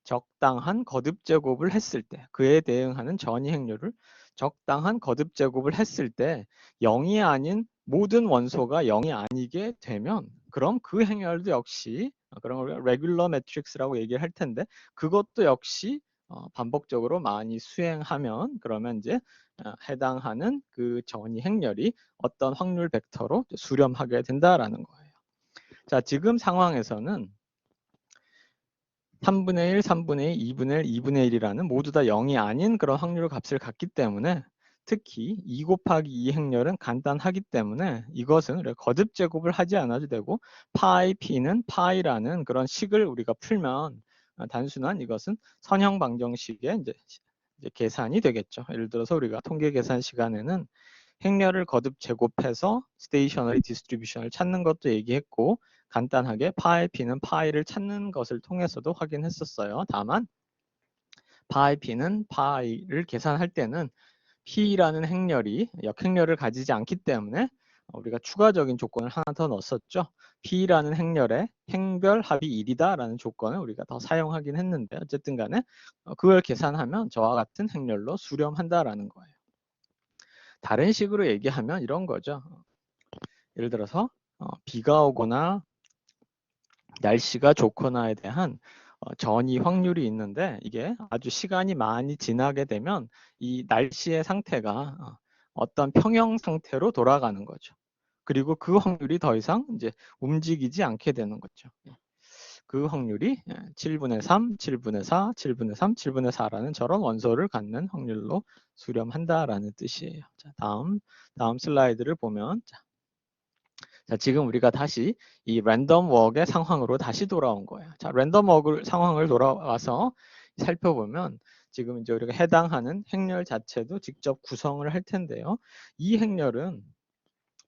Speaker 1: 적당한 거듭 제곱을 했을 때 그에 대응하는 전이 행렬을 적당한 거듭 제곱을 했을 때 0이 아닌 모든 원소가 0이 아니게 되면 그럼 그 행렬도 역시 그런 걸 우리가 레귤러 매트릭스라고 얘기를 할 텐데 그것도 역시 반복적으로 많이 수행하면 그러면 이제 해당하는 그 전이 행렬이 어떤 확률 벡터로 수렴하게 된다라는 거예요. 자, 지금 상황에서는 3분의 1, 3분의 2, 2분의 1, 2분의 1이라는 모두 다 0이 아닌 그런 확률 값을 갖기 때문에 특히 2 곱하기 2 행렬은 간단하기 때문에 이것은 우리가 거듭 제곱을 하지 않아도 되고 파이 p는 파이라는 그런 식을 우리가 풀면 단순한 이것은 선형 방정식의 이제 계산이 되겠죠. 예를 들어서 우리가 통계 계산 시간에는 행렬을 거듭 제곱해서 스테이셔너리 디스트리뷰션을 찾는 것도 얘기했고 간단하게 파이 p는 파이를 찾는 것을 통해서도 확인했었어요. 다만 파이 p는 파이를 계산할 때는 p라는 행렬이 역행렬을 가지지 않기 때문에 우리가 추가적인 조건을 하나 더 넣었었죠. p라는 행렬의 행별 합이 1이다라는 조건을 우리가 더 사용하긴 했는데 어쨌든 간에 그걸 계산하면 저와 같은 행렬로 수렴한다라는 거예요. 다른 식으로 얘기하면 이런 거죠. 예를 들어서 비가 오거나 날씨가 좋거나에 대한 전이 확률이 있는데 이게 아주 시간이 많이 지나게 되면 이 날씨의 상태가 어떤 평형 상태로 돌아가는 거죠. 그리고 그 확률이 더 이상 이제 움직이지 않게 되는 거죠. 그 확률이 7분의 3, 7분의 4, 7분의 3, 7분의 4라는 저런 원소를 갖는 확률로 수렴한다라는 뜻이에요. 자, 다음 슬라이드를 보면 자, 지금 우리가 다시 이 랜덤 워크의 상황으로 다시 돌아온 거예요. 자, 랜덤 워크 상황을 돌아와서 살펴보면 지금 이제 우리가 해당하는 행렬 자체도 직접 구성을 할 텐데요. 이 행렬은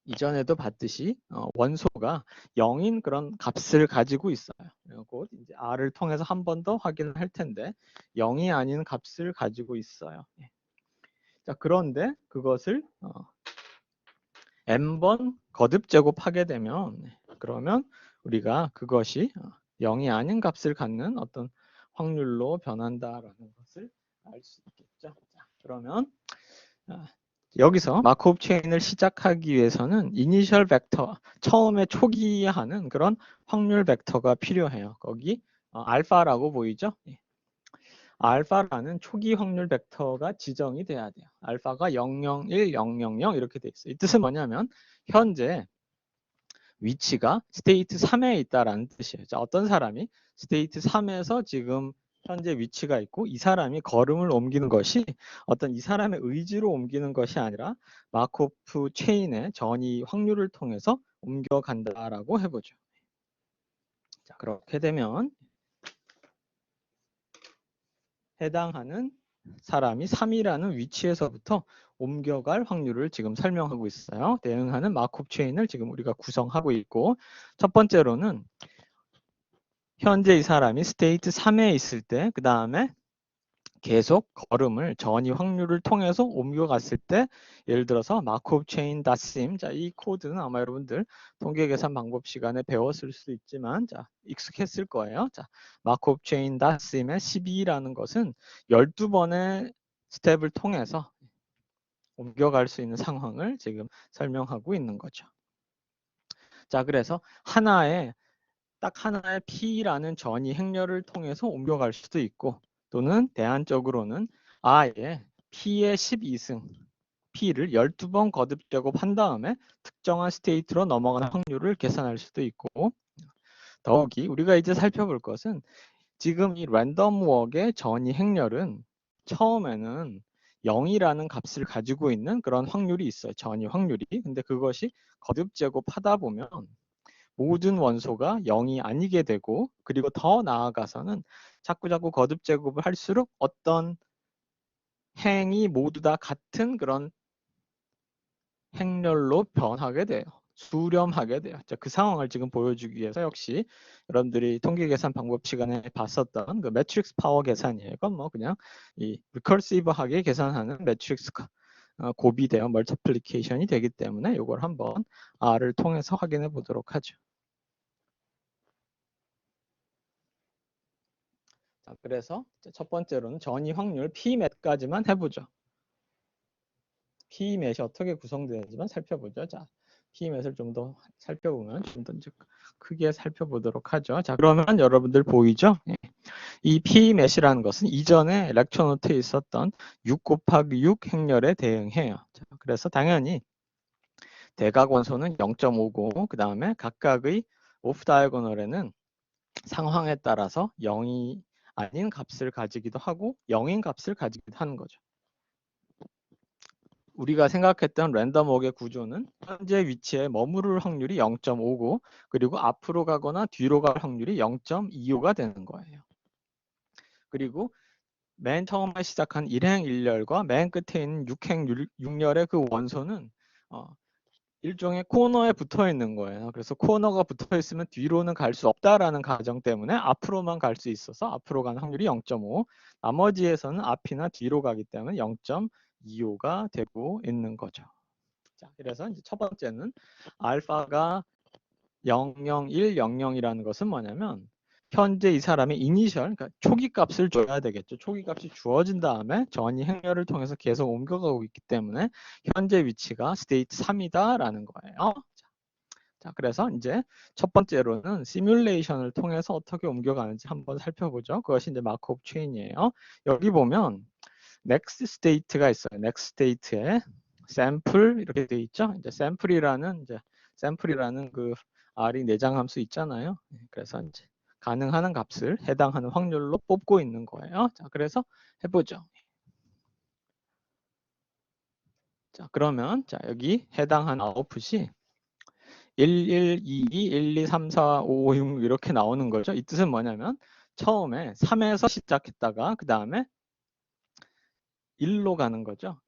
Speaker 1: 이전에도 봤듯이 원소가 0인 그런 값을 가지고 있어요. 곧 이제 R을 통해서 한 번 더 확인을 할 텐데 0이 아닌 값을 가지고 있어요. 자, 그런데 그것을 n번 거듭 제곱하게 되면 그러면 우리가 그것이 0이 아닌 값을 갖는 어떤 확률로 변한다라는 것을 알 수 있겠죠. 자, 그러면 여기서 마코브 체인을 시작하기 위해서는 이니셜 벡터, 처음에 초기에 하는 그런 확률 벡터가 필요해요. 거기 알파라고 보이죠? 알파라는 초기 확률 벡터가 지정이 돼야 돼요. 알파가 001, 000 이렇게 돼 있어요. 이 뜻은 뭐냐면 현재 위치가 스테이트 3에 있다라는 뜻이에요. 자, 어떤 사람이 스테이트 3에서 지금 현재 위치가 있고 이 사람이 걸음을 옮기는 것이 어떤 이 사람의 의지로 옮기는 것이 아니라 마코프 체인의 전이 확률을 통해서 옮겨간다라고 해보죠. 자, 그렇게 되면 해당하는 사람이 3이라는 위치에서부터 옮겨갈 확률을 지금 설명하고 있어요. 대응하는 마코프 체인을 지금 우리가 구성하고 있고 첫 번째로는 현재 이 사람이 스테이트 3에 있을 때 그 다음에 계속 걸음을 전이 확률을 통해서 옮겨갔을 때 예를 들어서 마코브 체인 닷심 자, 이 코드는 아마 여러분들 통계 계산 방법 시간에 배웠을 수 있지만 자, 익숙했을 거예요. 자, 마코브 체인 닷심의 12라는 것은 12번의 스텝을 통해서 옮겨갈 수 있는 상황을 지금 설명하고 있는 거죠. 자, 그래서 딱 하나의 P라는 전이 행렬을 통해서 옮겨갈 수도 있고 또는 대안적으로는 아예 P의 12승 P를 12번 거듭 제곱한 다음에 특정한 스테이트로 넘어가는 확률을 계산할 수도 있고 더욱이 우리가 이제 살펴볼 것은 지금 이 랜덤 워크의 전이 행렬은 처음에는 0이라는 값을 가지고 있는 그런 확률이 있어요. 전이 확률이. 근데 그것이 거듭 제곱하다 보면 모든 원소가 0이 아니게 되고 그리고 더 나아가서는 자꾸 거듭 제곱을 할수록 어떤 행이 모두 다 같은 그런 행렬로 변하게 돼요. 수렴하게 돼요. 자, 그 상황을 지금 보여주기 위해서 역시 여러분들이 통계 계산 방법 시간에 봤었던 그 매트릭스 파워 계산이에요. 이건 뭐 그냥 이 리커시브하게 계산하는 매트릭스 고비되어 멀티플리케이션이 되기 때문에 이걸 한번 R을 통해서 확인해 보도록 하죠. 자, 그래서 첫 번째로는 전이 확률 Pmat까지만 해보죠. Pmat이 어떻게 구성되는지만 살펴보죠. 자, Pmat을 좀 더 살펴보면 좀 더 크게 살펴보도록 하죠. 자, 그러면 여러분들 보이죠? 예. 이 Pmat이라는 것은 이전에 렉처 노트에 있었던 6 곱하기 6 행렬에 대응해요. 자, 그래서 당연히 대각 원소는 0.5고 그 다음에 각각의 오프 다이아고널에는 상황에 따라서 0이 아닌 값을 가지기도 하고 0인 값을 가지기도 하는 거죠. 우리가 생각했던 랜덤 웍의 구조는 현재 위치에 머무를 확률이 0.5고 그리고 앞으로 가거나 뒤로 갈 확률이 0.25가 되는 거예요. 그리고 맨 처음에 시작한 1행 1열과 맨 끝에 있는 6행 6열의 그 원소는 일종의 코너에 붙어 있는 거예요. 그래서 코너가 붙어 있으면 뒤로는 갈 수 없다라는 가정 때문에 앞으로만 갈 수 있어서 앞으로 가는 확률이 0.5, 나머지에서는 앞이나 뒤로 가기 때문에 0.25가 되고 있는 거죠. 자, 그래서 이제 첫 번째는 알파가 001, 00이라는 것은 뭐냐면 현재 이 사람이 이니셜, 그러니까 초기 값을 줘야 되겠죠. 초기 값이 주어진 다음에 전이 행렬을 통해서 계속 옮겨가고 있기 때문에 현재 위치가 스테이트 3이다라는 거예요. 자, 그래서 이제 첫 번째로는 시뮬레이션을 통해서 어떻게 옮겨가는지 한번 살펴보죠. 그것이 이제 마크업 체인이에요. 여기 보면 next state가 있어요. next state에 sample 이렇게 돼 있죠. 이제 sample이라는 그 R이 내장 함수 있잖아요. 그래서 이제 가능한 값을 해당하는 확률로 뽑고 있는 거예요. 자, 그래서 해보죠. 자, 그러면 자, 여기 해당하는 아웃풋이 1, 1, 2, 2, 1, 2, 3, 4, 5, 5, 6 이렇게 나오는 거죠. 이 뜻은 뭐냐면 처음에 3에서 시작했다가 그 다음에 1로 가는 거죠.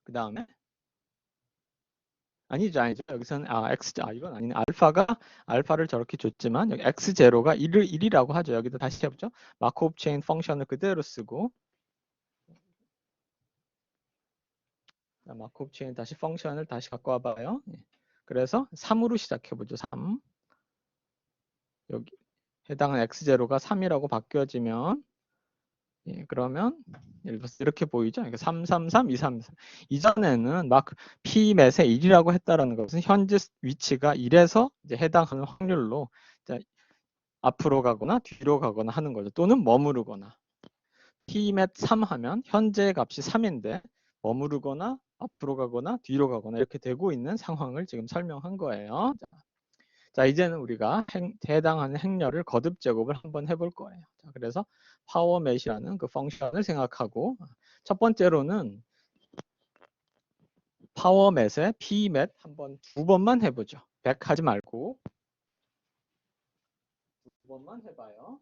Speaker 1: 그 다음에 아니죠. 여기서는 이건 아니네. 알파를 저렇게 줬지만 여기 x0가 1이라고 하죠. 여기도 다시 해보죠. 마크업 체인 펑션을 그대로 쓰고 마크업 체인 다시 펑션을 다시 갖고 와봐요. 그래서 3으로 시작해보죠. 3. 여기 해당한 x0가 3이라고 바뀌어지면 그러면 예를 들어서 이렇게 보이죠? 3, 3, 3, 2, 3, 3. 이전에는 막 P맷에 1이라고 했다라는 것은 현재 위치가 1에서 이제 해당하는 확률로 앞으로 가거나 뒤로 가거나 하는 거죠. 또는 머무르거나. P맷 3 하면 현재 값이 3인데 머무르거나 앞으로 가거나 뒤로 가거나 이렇게 되고 있는 상황을 지금 설명한 거예요. 자, 이제는 우리가 해당하는 행렬을 거듭 제곱을 한번 해볼 거예요. 자, 그래서 파워맷이라는 그 펑션을 생각하고 첫 번째로는 파워맷에 P맷 한번 2번만 해보죠. 100 하지 말고 2번만 해봐요.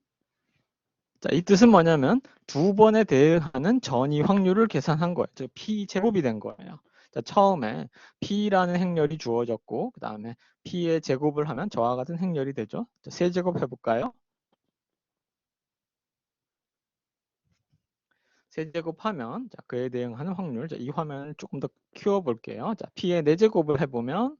Speaker 1: 자, 이 뜻은 뭐냐면 2번에 대응하는 전이 확률을 계산한 거예요. 즉 P 제곱이 된 거예요. 자, 처음에 P라는 행렬이 주어졌고 그 다음에 P의 제곱을 하면 저와 같은 행렬이 되죠. 자, 세제곱 해볼까요? 세제곱하면 자, 그에 대응하는 확률. 자, 이 화면을 조금 더 키워볼게요. 자, P의 4제곱을 해보면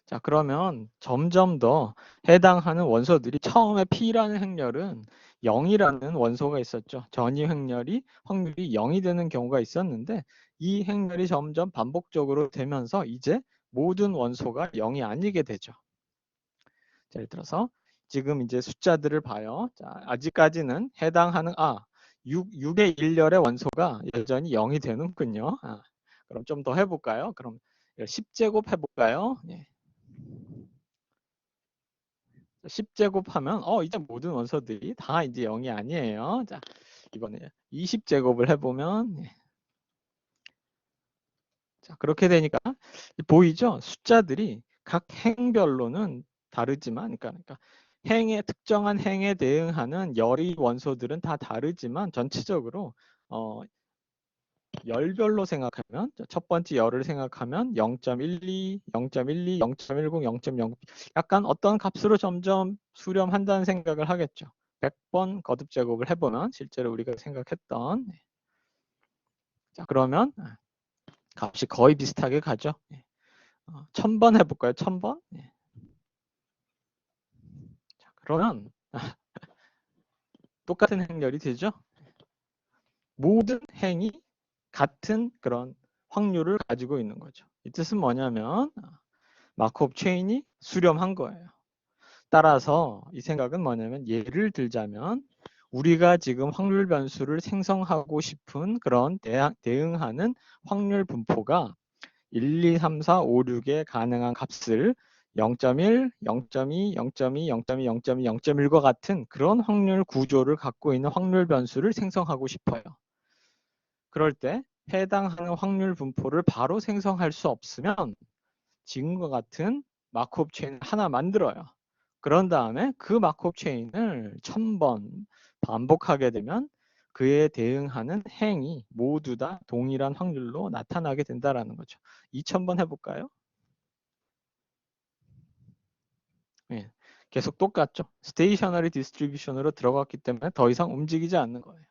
Speaker 1: 자, 그러면 점점 더 해당하는 원소들이 처음에 P라는 행렬은 0이라는 원소가 있었죠. 전이 행렬이 확률이 0이 되는 경우가 있었는데 이 행렬이 점점 반복적으로 되면서 이제 모든 원소가 0이 아니게 되죠. 자, 예를 들어서 지금 이제 숫자들을 봐요. 자, 아직까지는 해당하는 6의 1열의 원소가 여전히 0이 되는군요. 그럼 좀 더 해볼까요? 그럼 10제곱 해볼까요? 10제곱 하면 이제 모든 원소들이 다 이제 0이 아니에요. 자, 이번에 20제곱을 해보면 자, 그렇게 되니까 보이죠? 숫자들이 각 행별로는 다르지만 그러니까 특정한 행에 대응하는 열의 원소들은 다 다르지만 전체적으로 열별로 생각하면 첫 번째 열을 생각하면 0.12, 0.12, 0.10, 0.0 약간 어떤 값으로 점점 수렴한다는 생각을 하겠죠. 100번 거듭 제곱을 해보면 실제로 우리가 생각했던 자 그러면 값이 거의 비슷하게 가죠. 1000번 해볼까요? 1000번? 자, 그러면 똑같은 행렬이 되죠. 모든 행이 같은 그런 확률을 가지고 있는 거죠. 이 뜻은 뭐냐면 마크업 체인이 수렴한 거예요. 따라서 이 생각은 뭐냐면 예를 들자면 우리가 지금 확률 변수를 생성하고 싶은 그런 대응하는 확률 분포가 1, 2, 3, 4, 5, 6에 가능한 값을 0.1, 0.2, 0.2, 0.2, 0.2, 0.1과 같은 그런 확률 구조를 갖고 있는 확률 변수를 생성하고 싶어요. 그럴 때 해당하는 확률 분포를 바로 생성할 수 없으면 지금과 같은 마크업 체인을 하나 만들어요. 그런 다음에 그 마크업 체인을 1000번 반복하게 되면 그에 대응하는 행이 모두 다 동일한 확률로 나타나게 된다는 거죠. 2000번 해볼까요? 예, 계속 똑같죠. 스테이셔너리 디스트리뷰션으로 들어갔기 때문에 더 이상 움직이지 않는 거예요.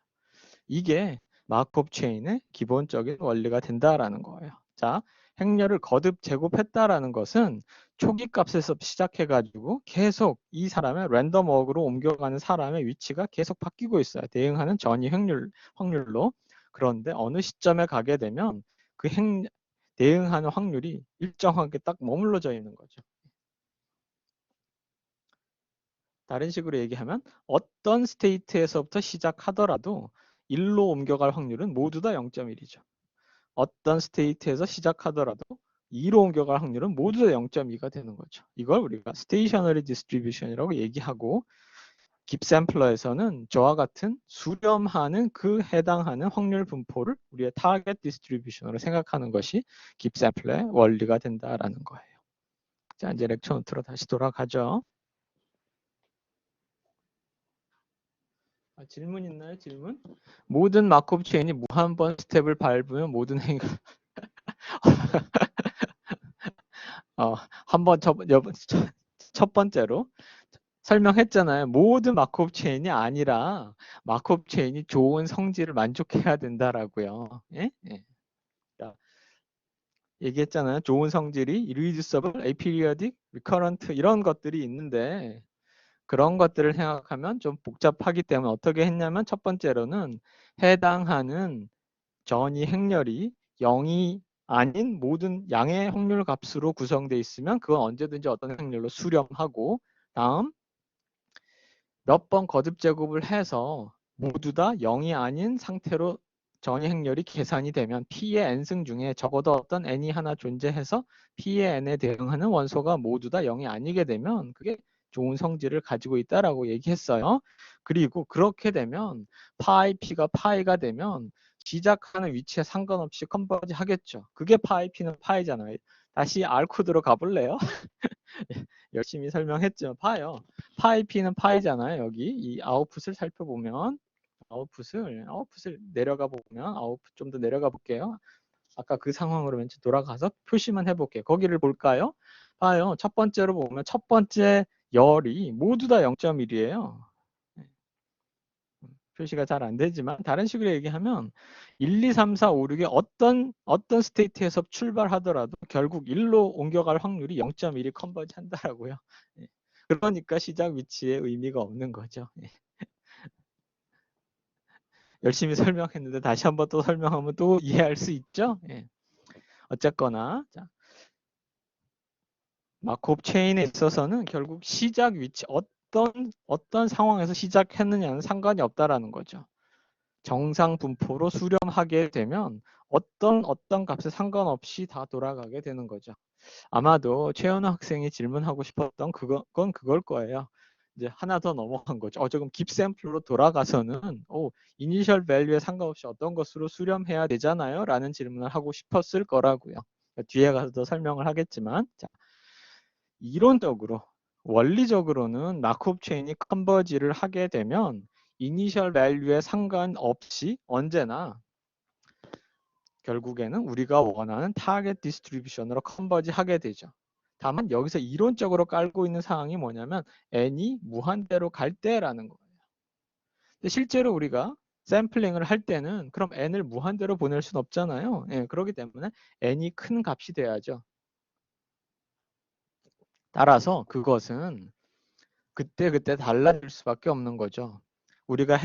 Speaker 1: 이게 마크업 체인의 기본적인 원리가 된다라는 거예요. 자, 행렬을 거듭 제곱했다라는 것은 초기 값에서 시작해가지고 계속 이 사람의 랜덤 워크로 옮겨가는 사람의 위치가 계속 바뀌고 있어요. 대응하는 전이 확률로. 그런데 어느 시점에 가게 되면 그 대응하는 확률이 일정하게 딱 머물러져 있는 거죠. 다른 식으로 얘기하면 어떤 스테이트에서부터 시작하더라도 1로 옮겨갈 확률은 모두 다 0.1이죠. 어떤 스테이트에서 시작하더라도 2로 옮겨갈 확률은 모두 다 0.2가 되는 거죠. 이걸 우리가 스테이셔너리 디스트리뷰션이라고 얘기하고 깁샘플러에서는 저와 같은 수렴하는 그 해당하는 확률 분포를 우리의 타겟 디스트리뷰션으로 생각하는 것이 깁샘플러의 원리가 된다라는 거예요. 자, 이제 렉처 노트로 다시 돌아가죠. 질문 있나요? 질문? 모든 마크업 체인이 무한번 스텝을 밟으면 모든 행위가 한번 첫 번째로 설명했잖아요. 모든 마크업 체인이 아니라 마크업 체인이 좋은 성질을 만족해야 된다라고요. 예? 예. 얘기했잖아요. 좋은 성질이 irreducible, aperiodic, recurrent 이런 것들이 있는데 그런 것들을 생각하면 좀 복잡하기 때문에 어떻게 했냐면 첫 번째로는 해당하는 전이 행렬이 0이 아닌 모든 양의 확률 값으로 구성되어 있으면 그건 언제든지 어떤 행렬로 수렴하고 다음 몇 번 거듭 제곱을 해서 모두 다 0이 아닌 상태로 전이 행렬이 계산이 되면 P의 n승 중에 적어도 어떤 n이 하나 존재해서 P의 n에 대응하는 원소가 모두 다 0이 아니게 되면 그게 좋은 성질을 가지고 있다라고 얘기했어요. 그리고 그렇게 되면 파이 P가 파이가 되면 시작하는 위치에 상관없이 컨버지 하겠죠. 그게 파이 P는 파이잖아요. 다시 R 코드로 가볼래요? 열심히 설명했죠. 파요. 파이 P는 파이잖아요. 여기 이 아웃풋을 살펴보면 아웃풋을 내려가 보면 아웃풋 좀 더 내려가 볼게요. 아까 그 상황으로 왠지 돌아가서 표시만 해볼게요. 거기를 볼까요? 봐요. 첫 번째로 보면 첫 번째 열이 모두 다 0.1이에요. 표시가 잘 안 되지만 다른 식으로 얘기하면 1, 2, 3, 4, 5, 6의 어떤 스테이트에서 출발하더라도 결국 1로 옮겨갈 확률이 0.1이 컨버지 한다라고요. 예. 그러니까 시작 위치에 의미가 없는 거죠. 예. 열심히 설명했는데 다시 한번 또 설명하면 또 이해할 수 있죠? 예. 어쨌거나 자, 마크업 체인에 있어서는 결국 시작 위치 어떤 상황에서 시작했느냐는 상관이 없다라는 거죠. 정상 분포로 수렴하게 되면 어떤 값에 상관없이 다 돌아가게 되는 거죠. 아마도 최현우 학생이 질문하고 싶었던 건 그걸 거예요. 이제 하나 더 넘어간 거죠. 조금 깁샘플로 돌아가서는 이니셜 밸류에 상관없이 어떤 것으로 수렴해야 되잖아요. 라는 질문을 하고 싶었을 거라고요. 뒤에 가서 더 설명을 하겠지만 자, 이론적으로 원리적으로는 마크업 체인이 컨버지를 하게 되면 이니셜 밸류에 상관없이 언제나 결국에는 우리가 원하는 타겟 디스트리뷰션으로 컨버지 하게 되죠. 다만 여기서 이론적으로 깔고 있는 사항이 뭐냐면 n이 무한대로 갈 때라는 거예요. 근데 실제로 우리가 샘플링을 할 때는 그럼 n을 무한대로 보낼 수는 없잖아요. 예, 그렇기 때문에 n이 큰 값이 돼야죠. 따라서 그것은 그때그때 달라질 수밖에 없는 거죠. 우리가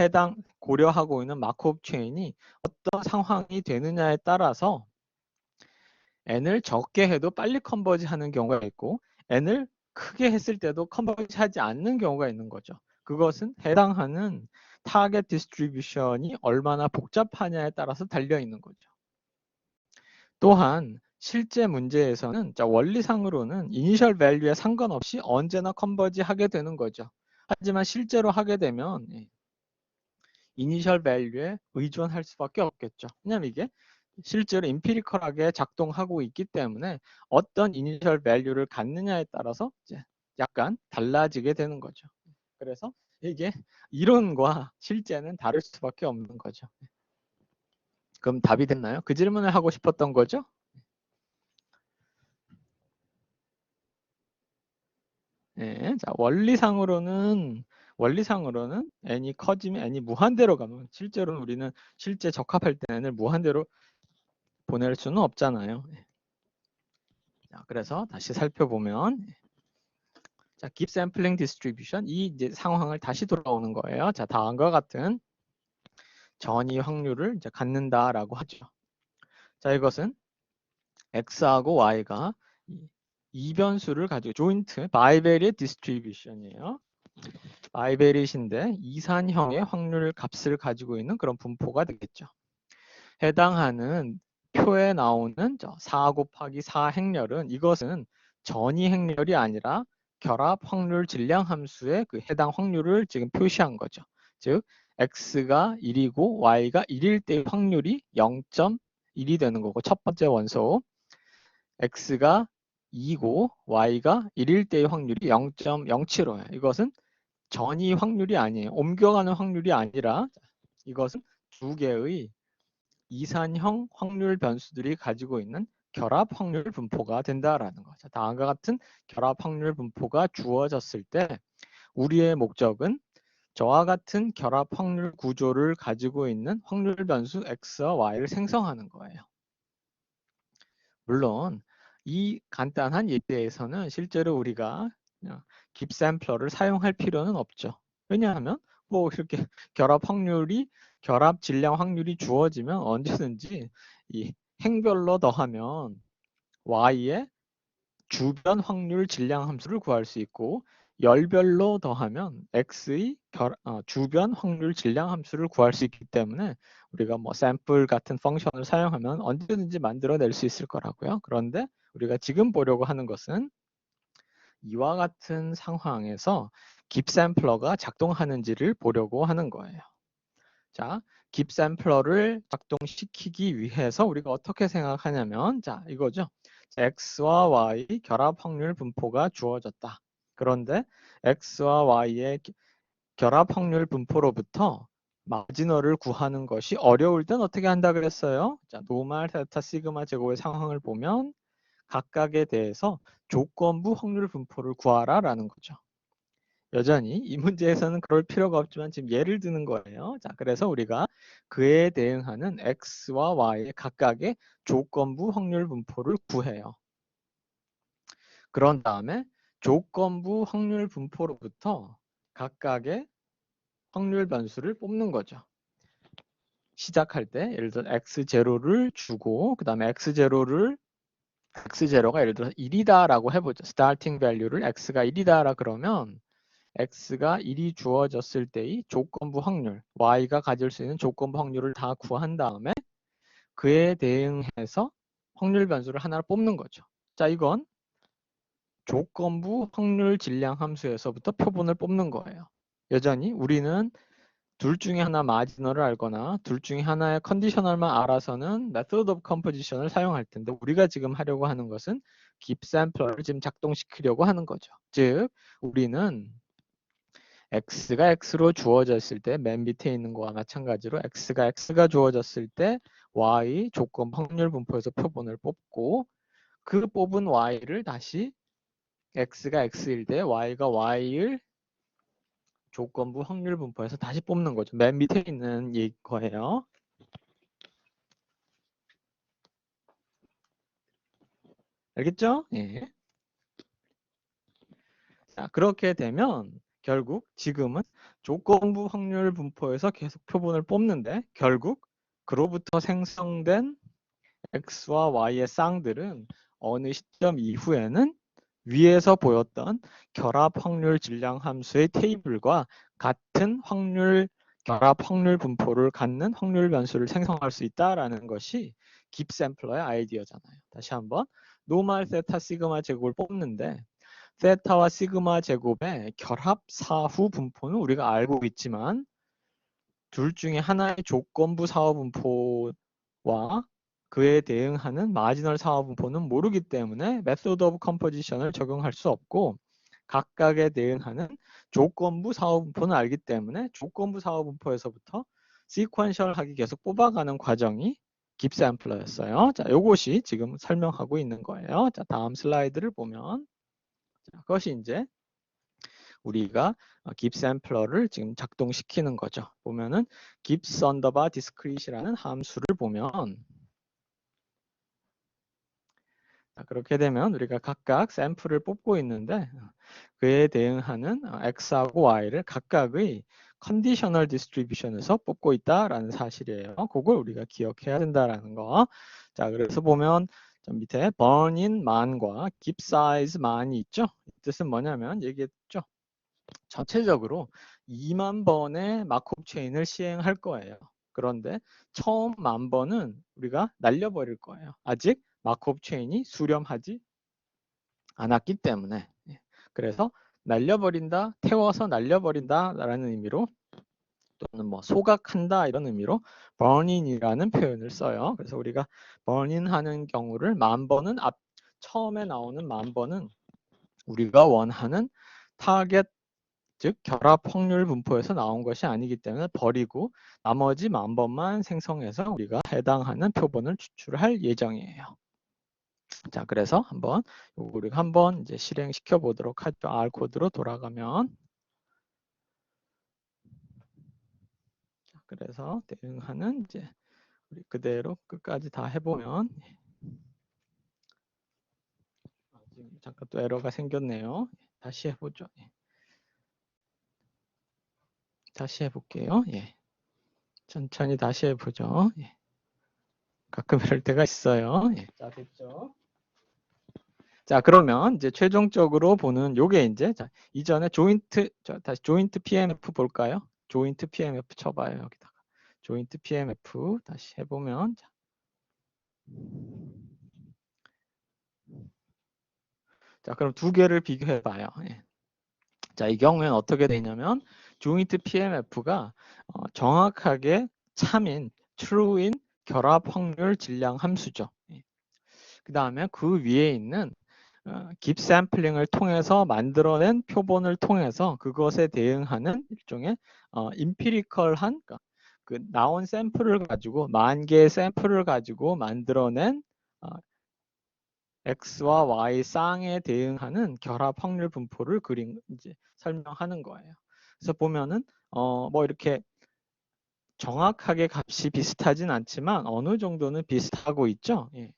Speaker 1: 고려하고 있는 마크업 체인이 어떤 상황이 되느냐에 따라서 n을 적게 해도 빨리 컨버지 하는 경우가 있고 n을 크게 했을 때도 컨버지 하지 않는 경우가 있는 거죠. 그것은 해당하는 타겟 디스트리뷰션이 얼마나 복잡하냐에 따라서 달려 있는 거죠. 또한 실제 문제에서는 원리상으로는 이니셜 밸류에 상관없이 언제나 컨버지 하게 되는 거죠. 하지만 실제로 하게 되면 이니셜 밸류에 의존할 수밖에 없겠죠. 왜냐하면 이게 실제로 임피리컬하게 작동하고 있기 때문에 어떤 이니셜 밸류를 갖느냐에 따라서 이제 약간 달라지게 되는 거죠. 그래서 이게 이론과 실제는 다를 수밖에 없는 거죠. 그럼 답이 됐나요? 그 질문을 하고 싶었던 거죠? 네, 자, 원리상으로는 n이 커지면 n이 무한대로 가면 실제로는 우리는 실제 적합할 때 n을 무한대로 보낼 수는 없잖아요. 자, 그래서 다시 살펴보면 자, keep sampling distribution 이 이제 상황을 다시 돌아오는 거예요. 자, 다음과 같은 전이 확률을 이제 갖는다라고 하죠. 자, 이것은 x하고 y가 이변수를 가지고 조인트 바이베리의 디스트리뷰션이에요. 바이베리인데 이산형의 확률 값을 가지고 있는 그런 분포가 되겠죠. 해당하는 표에 나오는 4 곱하기 4 행렬은 이것은 전이 행렬이 아니라 결합 확률 질량 함수의 그 해당 확률을 지금 표시한 거죠. 즉 x가 1이고 y가 1일 때 확률이 0.1이 되는 거고 첫 번째 원소 x가 2고 y가 1일 때의 확률이 0.075예요. 이것은 전이 확률이 아니에요. 옮겨가는 확률이 아니라 이것은 두 개의 이산형 확률 변수들이 가지고 있는 결합 확률 분포가 된다라는 거죠. 다음과 같은 결합 확률 분포가 주어졌을 때 우리의 목적은 저와 같은 결합 확률 구조를 가지고 있는 확률 변수 x와 y를 생성하는 거예요. 물론 이 간단한 예제에서는 실제로 우리가 깁샘플러를 사용할 필요는 없죠. 왜냐하면 뭐 이렇게 결합 질량 확률이 주어지면 언제든지 이 행별로 더하면 y의 주변 확률 질량 함수를 구할 수 있고 열별로 더하면 x의 주변 확률 질량 함수를 구할 수 있기 때문에 우리가 뭐 샘플 같은 펑션을 사용하면 언제든지 만들어낼 수 있을 거라고요. 그런데 우리가 지금 보려고 하는 것은 이와 같은 상황에서 깁샘플러가 작동하는지를 보려고 하는 거예요. 자, 깁샘플러를 작동시키기 위해서 우리가 어떻게 생각하냐면 자, 이거죠. x와 y 결합 확률 분포가 주어졌다. 그런데 x와 y의 결합 확률 분포로부터 마지너를 구하는 것이 어려울 땐 어떻게 한다 그랬어요? 자, 노말, 세타, 시그마 제곱의 상황을 보면 각각에 대해서 조건부 확률 분포를 구하라라는 거죠. 여전히 이 문제에서는 그럴 필요가 없지만 지금 예를 드는 거예요. 자, 그래서 우리가 그에 대응하는 x와 y의 각각의 조건부 확률 분포를 구해요. 그런 다음에 조건부 확률 분포로부터 각각의 확률 변수를 뽑는 거죠. 시작할 때 예를 들어 x0를 주고 그 다음에 x0가 예를 들어 1이다라고 해보죠. 스타팅 밸류를 x가 1이다라 그러면 x가 1이 주어졌을 때의 조건부 확률, y가 가질 수 있는 조건부 확률을 다 구한 다음에 그에 대응해서 확률 변수를 하나를 뽑는 거죠. 자, 이건 조건부 확률 질량 함수에서부터 표본을 뽑는 거예요. 여전히 우리는 둘 중에 하나 마지너를 알거나 둘 중에 하나의 컨디셔널만 알아서는 method of composition을 사용할 텐데 우리가 지금 하려고 하는 것은 깁샘플러를 지금 작동시키려고 하는 거죠. 즉 우리는 x가 x로 주어졌을 때 맨 밑에 있는 거와 마찬가지로 x가 x가 주어졌을 때 y 조건 확률 분포에서 표본을 뽑고 그 뽑은 y를 다시 x가 x일 때 y가 y를 조건부 확률 분포에서 다시 뽑는 거죠. 맨 밑에 있는 거예요. 알겠죠? 예. 자, 그렇게 되면 결국 지금은 조건부 확률 분포에서 계속 표본을 뽑는데 결국 그로부터 생성된 x와 y의 쌍들은 어느 시점 이후에는 위에서 보였던 결합 확률 질량 함수의 테이블과 같은 확률 결합 확률 분포를 갖는 확률 변수를 생성할 수 있다라는 것이 깁샘플러의 아이디어잖아요. 다시 한번 노말 세타 시그마 제곱을 뽑는데 세타와 시그마 제곱의 결합 사후 분포는 우리가 알고 있지만 둘 중에 하나의 조건부 사후 분포와 그에 대응하는 마지널 사후 분포는 모르기 때문에 메소드 오브 컴포지션을 적용할 수 없고 각각에 대응하는 조건부 사후 분포는 알기 때문에 조건부 사후 분포에서부터 시퀀셜하게 계속 뽑아가는 과정이 깁샘플러였어요. 자, 요것이 지금 설명하고 있는 거예요. 자, 다음 슬라이드를 보면 자, 그것이 이제 우리가 깁샘플러를 지금 작동시키는 거죠. 보면은 깁스 언더바 디스크릿이라는 함수를 보면 자, 그렇게 되면 우리가 각각 샘플을 뽑고 있는데 그에 대응하는 x하고 y를 각각의 컨디셔널 디스트리뷰션에서 뽑고 있다라는 사실이에요. 그걸 우리가 기억해야 된다라는 거. 자, 그래서 보면 밑에 burn in 만과 give size 만이 있죠. 이 뜻은 뭐냐면 얘기했죠. 전체적으로 2만 번의 마크업 체인을 시행할 거예요. 그런데 처음 10,000번은 우리가 날려버릴 거예요. 아직 마크업 체인이 수렴하지 않았기 때문에. 그래서 날려버린다, 태워서 날려버린다 라는 의미로 또는 뭐 소각한다 이런 의미로 burn인이라는 표현을 써요. 그래서 우리가 burn 하는 경우를 10,000번은 처음에 나오는 10,000번은 우리가 원하는 타겟 즉 결합 확률 분포에서 나온 것이 아니기 때문에 버리고 나머지 10,000번만 생성해서 우리가 해당하는 표본을 추출할 예정이에요. 자, 그래서 한번 우리가 한번 이제 실행시켜 보도록 하죠. R 코드로 돌아가면 자, 그래서 대응하는 이제 우리 그대로 끝까지 다 해보면 지금 잠깐 또 에러가 생겼네요. 다시 해보죠. 다시 해볼게요. 예. 천천히 다시 해보죠. 예. 가끔 이럴 때가 있어요. 예. 자, 됐죠? 자, 그러면 이제 최종적으로 보는 요게 이제 자, 이전에 조인트 다시 조인트 PMF 볼까요? 조인트 PMF 쳐봐요. 여기다가 조인트 PMF 다시 해보면 자, 그럼 두 개를 비교해봐요. 예. 자, 이 경우에는 어떻게 되냐면 조인트 PMF가 정확하게 참인 true인 결합 확률 질량 함수죠. 예. 그 다음에 그 위에 있는 깁 샘플링을 통해서 만들어낸 표본을 통해서 그것에 대응하는 일종의 임피리컬한 그러니까 그 나온 샘플을 가지고 10,000개의 샘플을 가지고 만들어낸 x와 y 쌍에 대응하는 결합 확률 분포를 이제 설명하는 거예요. 그래서 보면은 뭐 이렇게 정확하게 값이 비슷하진 않지만 어느 정도는 비슷하고 있죠. 예.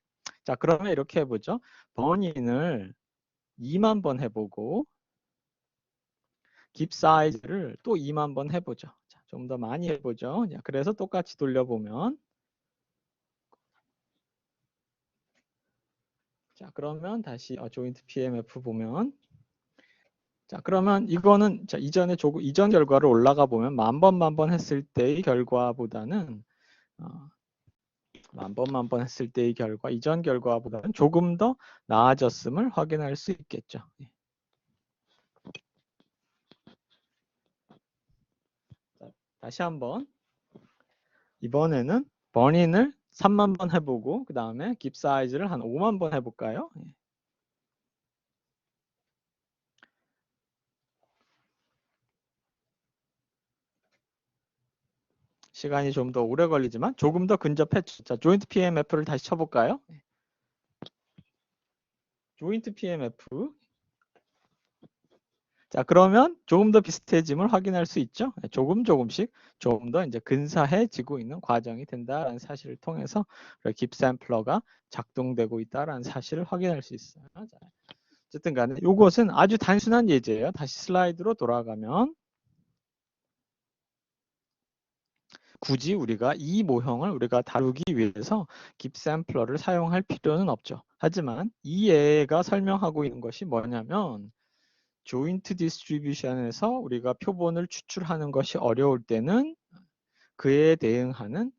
Speaker 1: 자, 그러면 이렇게 해보죠. 버닝을 2만 번 해보고 깁 사이즈를 또 2만 번 해보죠. 좀 더 많이 해보죠. 자, 그래서 똑같이 돌려보면 자, 그러면 다시 조인트 PMF 보면 자, 그러면 이거는 자, 이전 결과를 올라가 보면 10,000번 했을 때의 결과보다는 10,000번 했을 때의 결과 이전 결과보다는 조금 더 나아졌음을 확인할 수 있겠죠. 자, 다시 한번 이번에는 버닝을 3만 번 해보고 그 다음에 깁 사이즈를 한 5만 번 해볼까요? 시간이 좀 더 오래 걸리지만 조금 더 근접했죠. 자, 조인트 PMF를 다시 쳐볼까요? 조인트 PMF. 자, 그러면 조금 더 비슷해짐을 확인할 수 있죠. 조금씩 조금 더 이제 근사해지고 있는 과정이 된다라는 사실을 통해서 깁샘플러가 작동되고 있다라는 사실을 확인할 수 있어요. 자, 어쨌든 간에 이것은 아주 단순한 예제예요. 다시 슬라이드로 돌아가면 굳이 우리가 이 모형을 우리가 다루기 위해서 깁샘플러를 사용할 필요는 없죠. 하지만 이 예가 설명하고 있는 것이 뭐냐면 조인트 디스트리뷰션에서 우리가 표본을 추출하는 것이 어려울 때는 그에 대응하는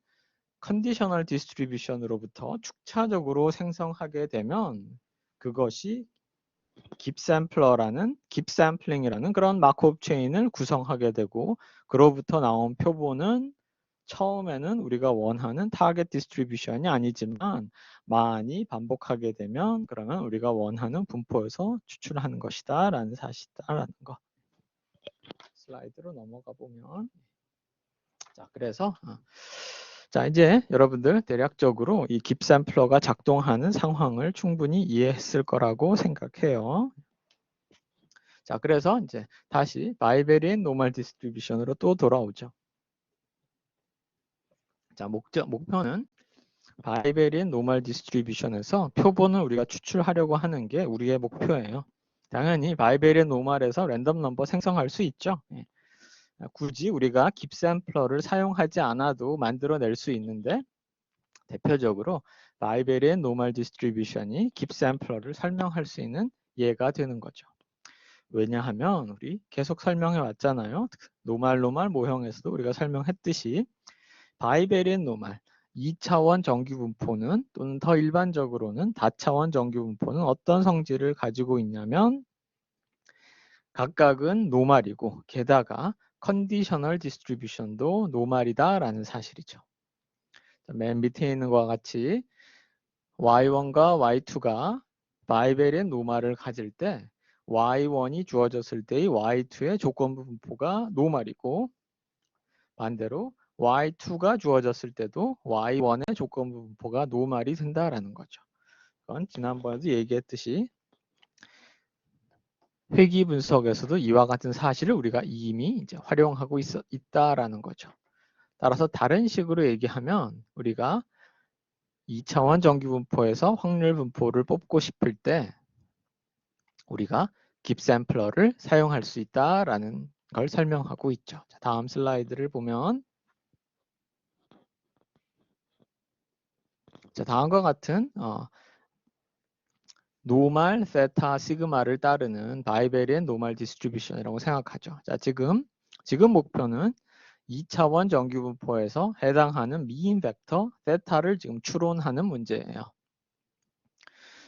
Speaker 1: 컨디셔널 디스트리뷰션으로부터 축차적으로 생성하게 되면 그것이 깁샘플링이라는 그런 마크업 체인을 구성하게 되고 그로부터 나온 표본은 처음에는 우리가 원하는 타겟 디스트리뷰션이 아니지만 많이 반복하게 되면 그러면 우리가 원하는 분포에서 추출하는 것이다 라는 사실이다라는 거. 슬라이드로 넘어가 보면 자, 그래서 자, 이제 여러분들 대략적으로 이 깁샘플러가 작동하는 상황을 충분히 이해했을 거라고 생각해요. 자, 그래서 이제 다시 바이베리엔 노멀 디스트리뷰션으로 또 돌아오죠. 자, 목표는 바이베리엔 노멀 디스트리뷰션에서 표본을 우리가 추출하려고 하는 게 우리의 목표예요. 당연히 바이베리엔 노멀에서 랜덤 넘버 생성할 수 있죠. 굳이 우리가 깁샘플러를 사용하지 않아도 만들어낼 수 있는데 대표적으로 바이베리엔 노멀 디스트리뷰션이 깁샘플러를 설명할 수 있는 예가 되는 거죠. 왜냐하면 우리 계속 설명해 왔잖아요. 노멀 모형에서도 우리가 설명했듯이 바이베리엔 노멀 2차원 정규 분포는 또는 더 일반적으로는 다차원 정규 분포는 어떤 성질을 가지고 있냐면 각각은 노멀이고 게다가 컨디셔널 디스트리뷰션도 노멀이다라는 사실이죠. 맨 밑에 있는 것과 같이 y1과 y2가 바이베리엔 노멀을 가질 때 y1이 주어졌을 때의 y2의 조건부 분포가 노멀이고 반대로 y2가 주어졌을 때도 y1의 조건부 분포가 노멀이 된다라는 거죠. 그건 지난번에도 얘기했듯이 회귀 분석에서도 이와 같은 사실을 우리가 이미 이제 활용하고 있다라는 거죠. 따라서 다른 식으로 얘기하면 우리가 2차원 정규 분포에서 확률 분포를 뽑고 싶을 때 우리가 깁샘플러를 사용할 수 있다라는 걸 설명하고 있죠. 자, 다음 슬라이드를 보면 자, 다음과 같은 노멀, 세타, 시그마를 따르는 바이베리엔 노멀 디스트리뷰션이라고 생각하죠. 자, 지금 목표는 2차원 정규 분포에서 해당하는 미인 벡터 세타를 지금 추론하는 문제예요.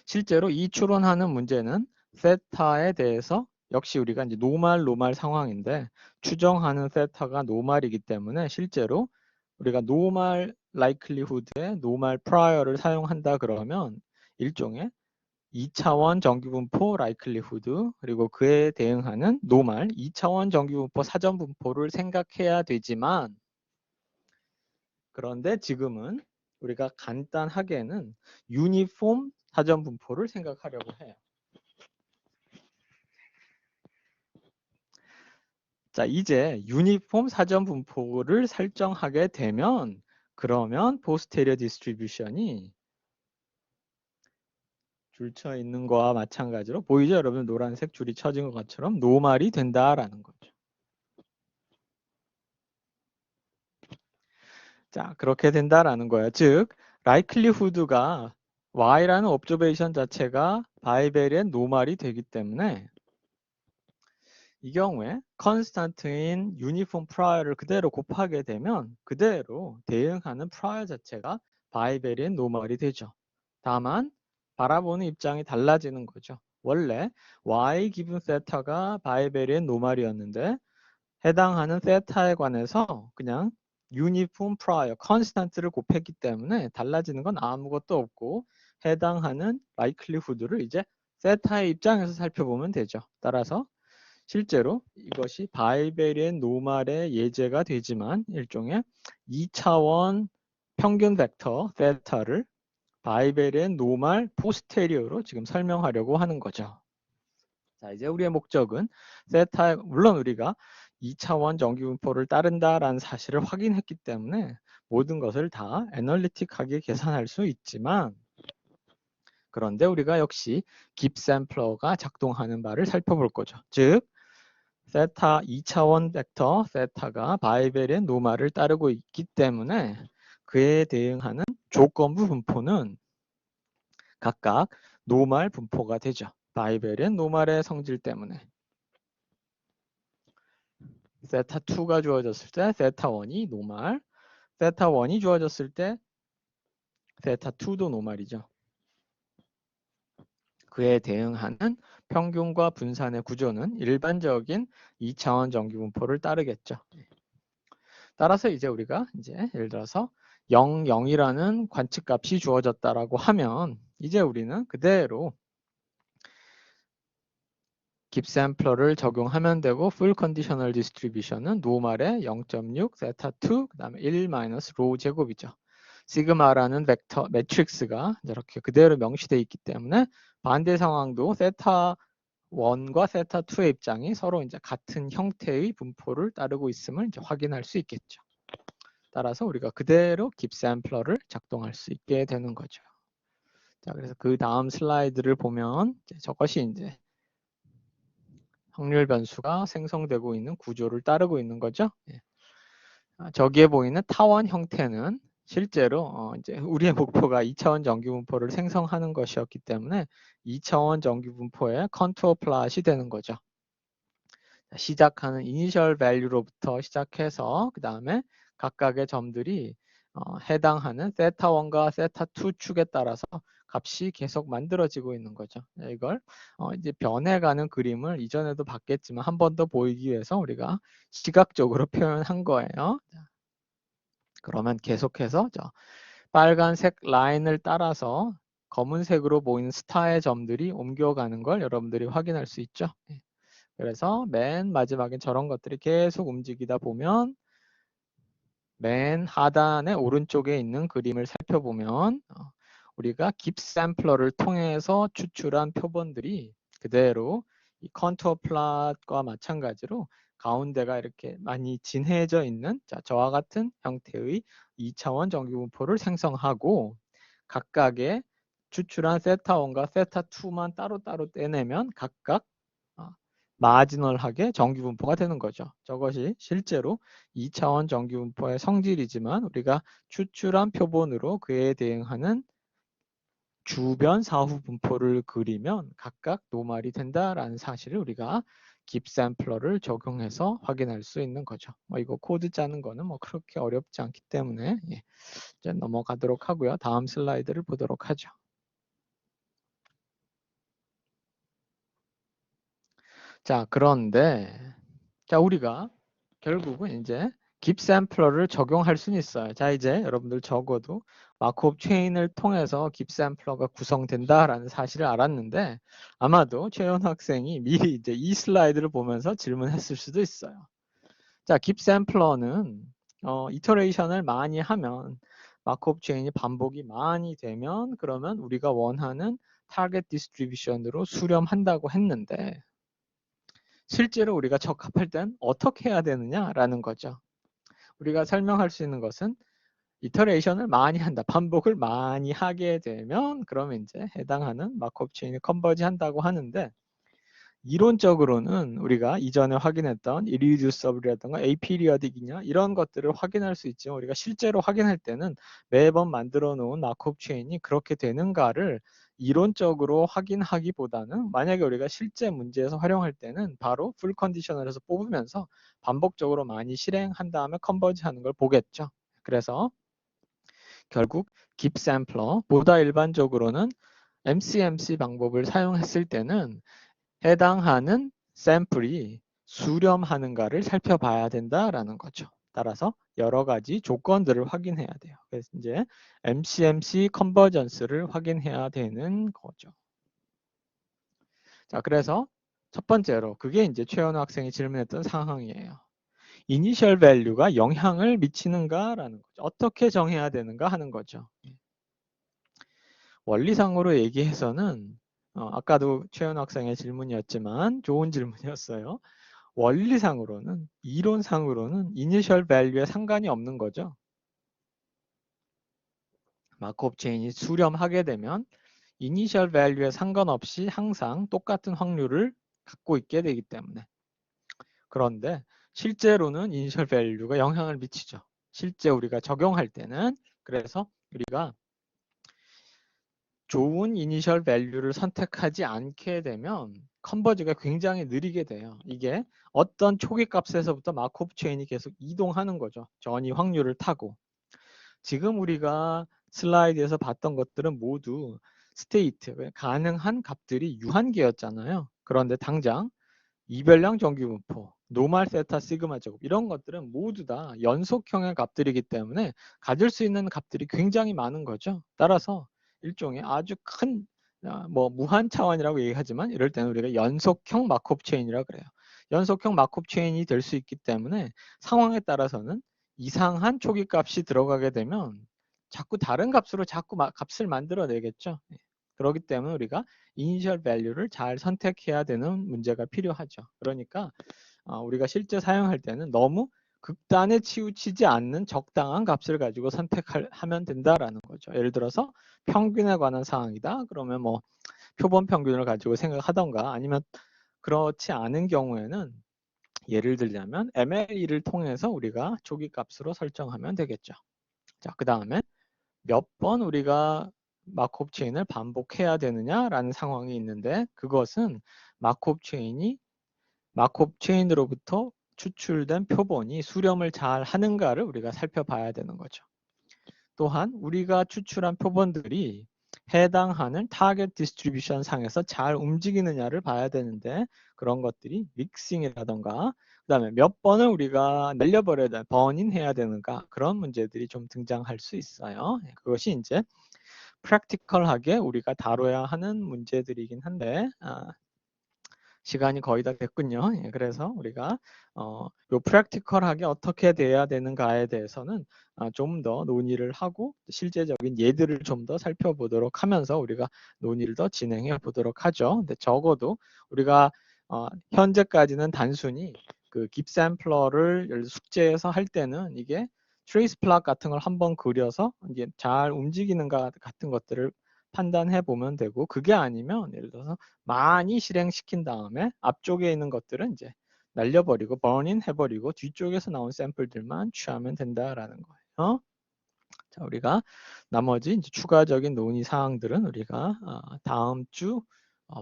Speaker 1: 실제로 이 추론하는 문제는 세타에 대해서 역시 우리가 이제 노멀 상황인데 추정하는 세타가 노멀이기 때문에 실제로 우리가 노멀 라이클리후드에 노멀 프라이어를 사용한다 그러면 일종의 2차원 정규분포 라이클리후드 그리고 그에 대응하는 노멀 2차원 정규분포 사전분포를 생각해야 되지만 그런데 지금은 우리가 간단하게는 유니폼 사전분포를 생각하려고 해요. 자, 이제 유니폼 사전분포를 설정하게 되면 그러면 포스테리어 디스트리뷰션이 줄 쳐 있는 거와 마찬가지로 보이죠? 여러분 노란색 줄이 쳐진 것처럼 노멀이 된다라는 거죠. 자, 그렇게 된다라는 거예요. 즉, 라이클리후드가 y라는 옵저베이션 자체가 바이베리엔 노멀이 되기 때문에 이 경우에 컨스탄트인 유니폼 프라이어를 그대로 곱하게 되면 그대로 대응하는 프라이어 자체가 바이베리엔 노멀이 되죠. 다만 바라보는 입장이 달라지는 거죠. 원래 y 기분 세타가 바이베리엔 노멀이었는데 해당하는 세타에 관해서 그냥 유니폼 프라이어 컨스탄트를 곱했기 때문에 달라지는 건 아무것도 없고 해당하는 라이클리후드를 이제 세타의 입장에서 살펴보면 되죠. 따라서 실제로 이것이 바이베리엔 노말의 예제가 되지만 일종의 2차원 평균 벡터 세타를 바이베리엔 노말 포스테리어로 지금 설명하려고 하는 거죠. 자, 이제 우리의 목적은 세타, 물론 우리가 2차원 정기분포를 따른다라는 사실을 확인했기 때문에 모든 것을 다 애널리틱하게 계산할 수 있지만, 그런데 우리가 역시 깁샘플러가 작동하는 바를 살펴볼 거죠. 즉 세타 2차원 벡터 세타가 바이베리엔 노말을 따르고 있기 때문에 그에 대응하는 조건부 분포는 각각 노말 분포가 되죠. 바이베리엔 노말의 성질 때문에. 세타 2가 주어졌을 때 세타 1이 노말, 세타 1이 주어졌을 때 세타 2도 노말이죠. 그에 대응하는 평균과 분산의 구조는 일반적인 2차원 정기분포를 따르겠죠. 따라서 이제 우리가 이제 예를 들어서 0, 0이라는 관측값이 주어졌다라고 하면 이제 우리는 그대로 깁샘플러를 적용하면 되고 풀 컨디셔널 디스트리뷰션은 노말의 0.6 세타 2 그다음에 1 마이너스 로우 제곱이죠. 시그마라는 벡터 매트릭스가 이렇게 그대로 명시되어 있기 때문에 반대 상황도 세타 1과 세타 2의 입장이 서로 이제 같은 형태의 분포를 따르고 있음을 이제 확인할 수 있겠죠. 따라서 우리가 그대로 깁샘플러를 작동할 수 있게 되는 거죠. 자, 그래서 그 다음 슬라이드를 보면 저것이 이제 확률 변수가 생성되고 있는 구조를 따르고 있는 거죠. 예. 저기에 보이는 타원 형태는 실제로 이제 우리의 목표가 2차원 정기분포를 생성하는 것이었기 때문에 2차원 정기분포의 컨투어 플롯이 되는 거죠. 시작하는 이니셜 밸류로부터 시작해서 그 다음에 각각의 점들이 해당하는 세타 1과 세타 2 축에 따라서 값이 계속 만들어지고 있는 거죠. 이걸 이제 변해가는 그림을 이전에도 봤겠지만 한 번 더 보이기 위해서 우리가 시각적으로 표현한 거예요. 그러면 계속해서 빨간색 라인을 따라서 검은색으로 보이는 스타의 점들이 옮겨가는 걸 여러분들이 확인할 수 있죠. 그래서 맨 마지막엔 저런 것들이 계속 움직이다 보면 맨 하단의 오른쪽에 있는 그림을 살펴보면 우리가 깁샘플러를 통해서 추출한 표본들이 그대로 이 컨투어 플롯과 마찬가지로 가운데가 이렇게 많이 진해져 있는 저와 같은 형태의 2차원 정기분포를 생성하고 각각의 추출한 세타 1과 세타 2만 따로따로 떼내면 각각 마지널하게 정기분포가 되는 거죠. 저것이 실제로 2차원 정기분포의 성질이지만 우리가 추출한 표본으로 그에 대응하는 주변 사후 분포를 그리면 각각 노말이 된다라는 사실을 우리가 깁샘플러를 적용해서 확인할 수 있는 거죠. 이거 코드 짜는 거는 그렇게 어렵지 않기 때문에 이제 넘어가도록 하고요. 다음 슬라이드를 보도록 하죠. 자, 그런데 우리가 결국은 이제 깁샘플러를 적용할 수는 있어요. 자, 이제 여러분들 적어도 마크업 체인을 통해서 깁샘플러가 구성된다라는 사실을 알았는데 아마도 최현 학생이 미리 이제 이 슬라이드를 보면서 질문했을 수도 있어요. 자, 깁샘플러는 이터레이션을 많이 하면 마크업 체인이 반복이 많이 되면 그러면 우리가 원하는 타겟 디스트리뷰션으로 수렴한다고 했는데 실제로 우리가 적합할 땐 어떻게 해야 되느냐라는 거죠. 우리가 설명할 수 있는 것은 이터레이션을 많이 한다. 반복을 많이 하게 되면 그러면 이제 해당하는 마크업 체인이 컨버지 한다고 하는데 이론적으로는 우리가 이전에 확인했던 irreducible이라든가 aperiodic이냐 이런 것들을 확인할 수 있지만 우리가 실제로 확인할 때는 매번 만들어 놓은 마크업 체인이 그렇게 되는가를 이론적으로 확인하기보다는 만약에 우리가 실제 문제에서 활용할 때는 바로 풀 컨디셔널에서 뽑으면서 반복적으로 많이 실행한 다음에 컨버지하는 걸 보겠죠. 그래서 결국 깁샘플러보다 일반적으로는 MCMC 방법을 사용했을 때는 해당하는 샘플이 수렴하는가를 살펴봐야 된다라는 거죠. 따라서 여러 가지 조건들을 확인해야 돼요. 그래서 이제 MCMC 컨버전스를 확인해야 되는 거죠. 자, 그래서 첫 번째로 그게 이제 최현우 학생이 질문했던 상황이에요. 이니셜 밸류가 영향을 미치는가라는 거죠. 어떻게 정해야 되는가 하는 거죠. 원리상으로 얘기해서는 아까도 최현우 학생의 질문이었지만 좋은 질문이었어요. 원리상으로는 이론상으로는 이니셜 밸류에 상관이 없는 거죠. 마크업 체인이 수렴하게 되면 이니셜 밸류에 상관없이 항상 똑같은 확률을 갖고 있게 되기 때문에. 그런데 실제로는 이니셜 밸류가 영향을 미치죠. 실제 우리가 적용할 때는. 그래서 우리가 좋은 이니셜 밸류를 선택하지 않게 되면 컨버지가 굉장히 느리게 돼요. 이게 어떤 초기 값에서부터 마크업 체인이 계속 이동하는 거죠. 전이 확률을 타고. 지금 우리가 슬라이드에서 봤던 것들은 모두 스테이트, 가능한 값들이 유한계였잖아요. 그런데 당장 이별량 정규분포, 노말 세타 시그마 제곱 이런 것들은 모두 다 연속형의 값들이기 때문에 가질 수 있는 값들이 굉장히 많은 거죠. 따라서 일종의 아주 큰 무한 차원이라고 얘기하지만 이럴 때는 우리가 연속형 마크업 체인이라고 그래요. 연속형 마크업 체인이 될 수 있기 때문에 상황에 따라서는 이상한 초기 값이 들어가게 되면 자꾸 다른 값으로 자꾸 값을 만들어내겠죠. 그렇기 때문에 우리가 이니셜 밸류를 잘 선택해야 되는 문제가 필요하죠. 그러니까 우리가 실제 사용할 때는 너무 극단에 치우치지 않는 적당한 값을 가지고 선택하면 된다라는 거죠. 예를 들어서 평균에 관한 사항이다. 그러면 뭐 표본 평균을 가지고 생각하던가 아니면 그렇지 않은 경우에는 예를 들자면 MLE를 통해서 우리가 초기 값으로 설정하면 되겠죠. 자, 그 다음에 몇 번 우리가 마크업 체인을 반복해야 되느냐라는 상황이 있는데 그것은 마크업 체인으로부터 추출된 표본이 수렴을 잘 하는가를 우리가 살펴봐야 되는 거죠. 또한 우리가 추출한 표본들이 해당하는 타겟 디스트리뷰션 상에서 잘 움직이느냐를 봐야 되는데 그런 것들이 믹싱이라던가 그다음에 몇 번을 우리가 날려버려야 돼, 버닝 해야 되는가 그런 문제들이 좀 등장할 수 있어요. 그것이 이제 프랙티컬하게 우리가 다뤄야 하는 문제들이긴 한데 시간이 거의 다 됐군요. 그래서 우리가 요 프랙티컬하게 어떻게 돼야 되는가에 대해서는 좀 더 논의를 하고 실제적인 예들을 좀 더 살펴보도록 하면서 우리가 논의를 더 진행해 보도록 하죠. 근데 적어도 우리가 현재까지는 단순히 그 깁샘플러를 숙제에서 할 때는 이게 트레이스 플롯 같은 걸 한번 그려서 이제 잘 움직이는가 같은 것들을 판단해 보면 되고 그게 아니면 예를 들어서 많이 실행시킨 다음에 앞쪽에 있는 것들은 이제 날려버리고 버닝 해버리고 뒤쪽에서 나온 샘플들만 취하면 된다라는 거예요. 자, 우리가 나머지 이제 추가적인 논의 사항들은 우리가 다음 주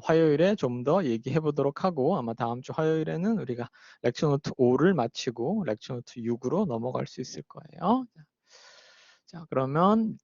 Speaker 1: 화요일에 좀 더 얘기해 보도록 하고 아마 다음 주 화요일에는 우리가 렉처 노트 5를 마치고 렉처 노트 6으로 넘어갈 수 있을 거예요. 자, 그러면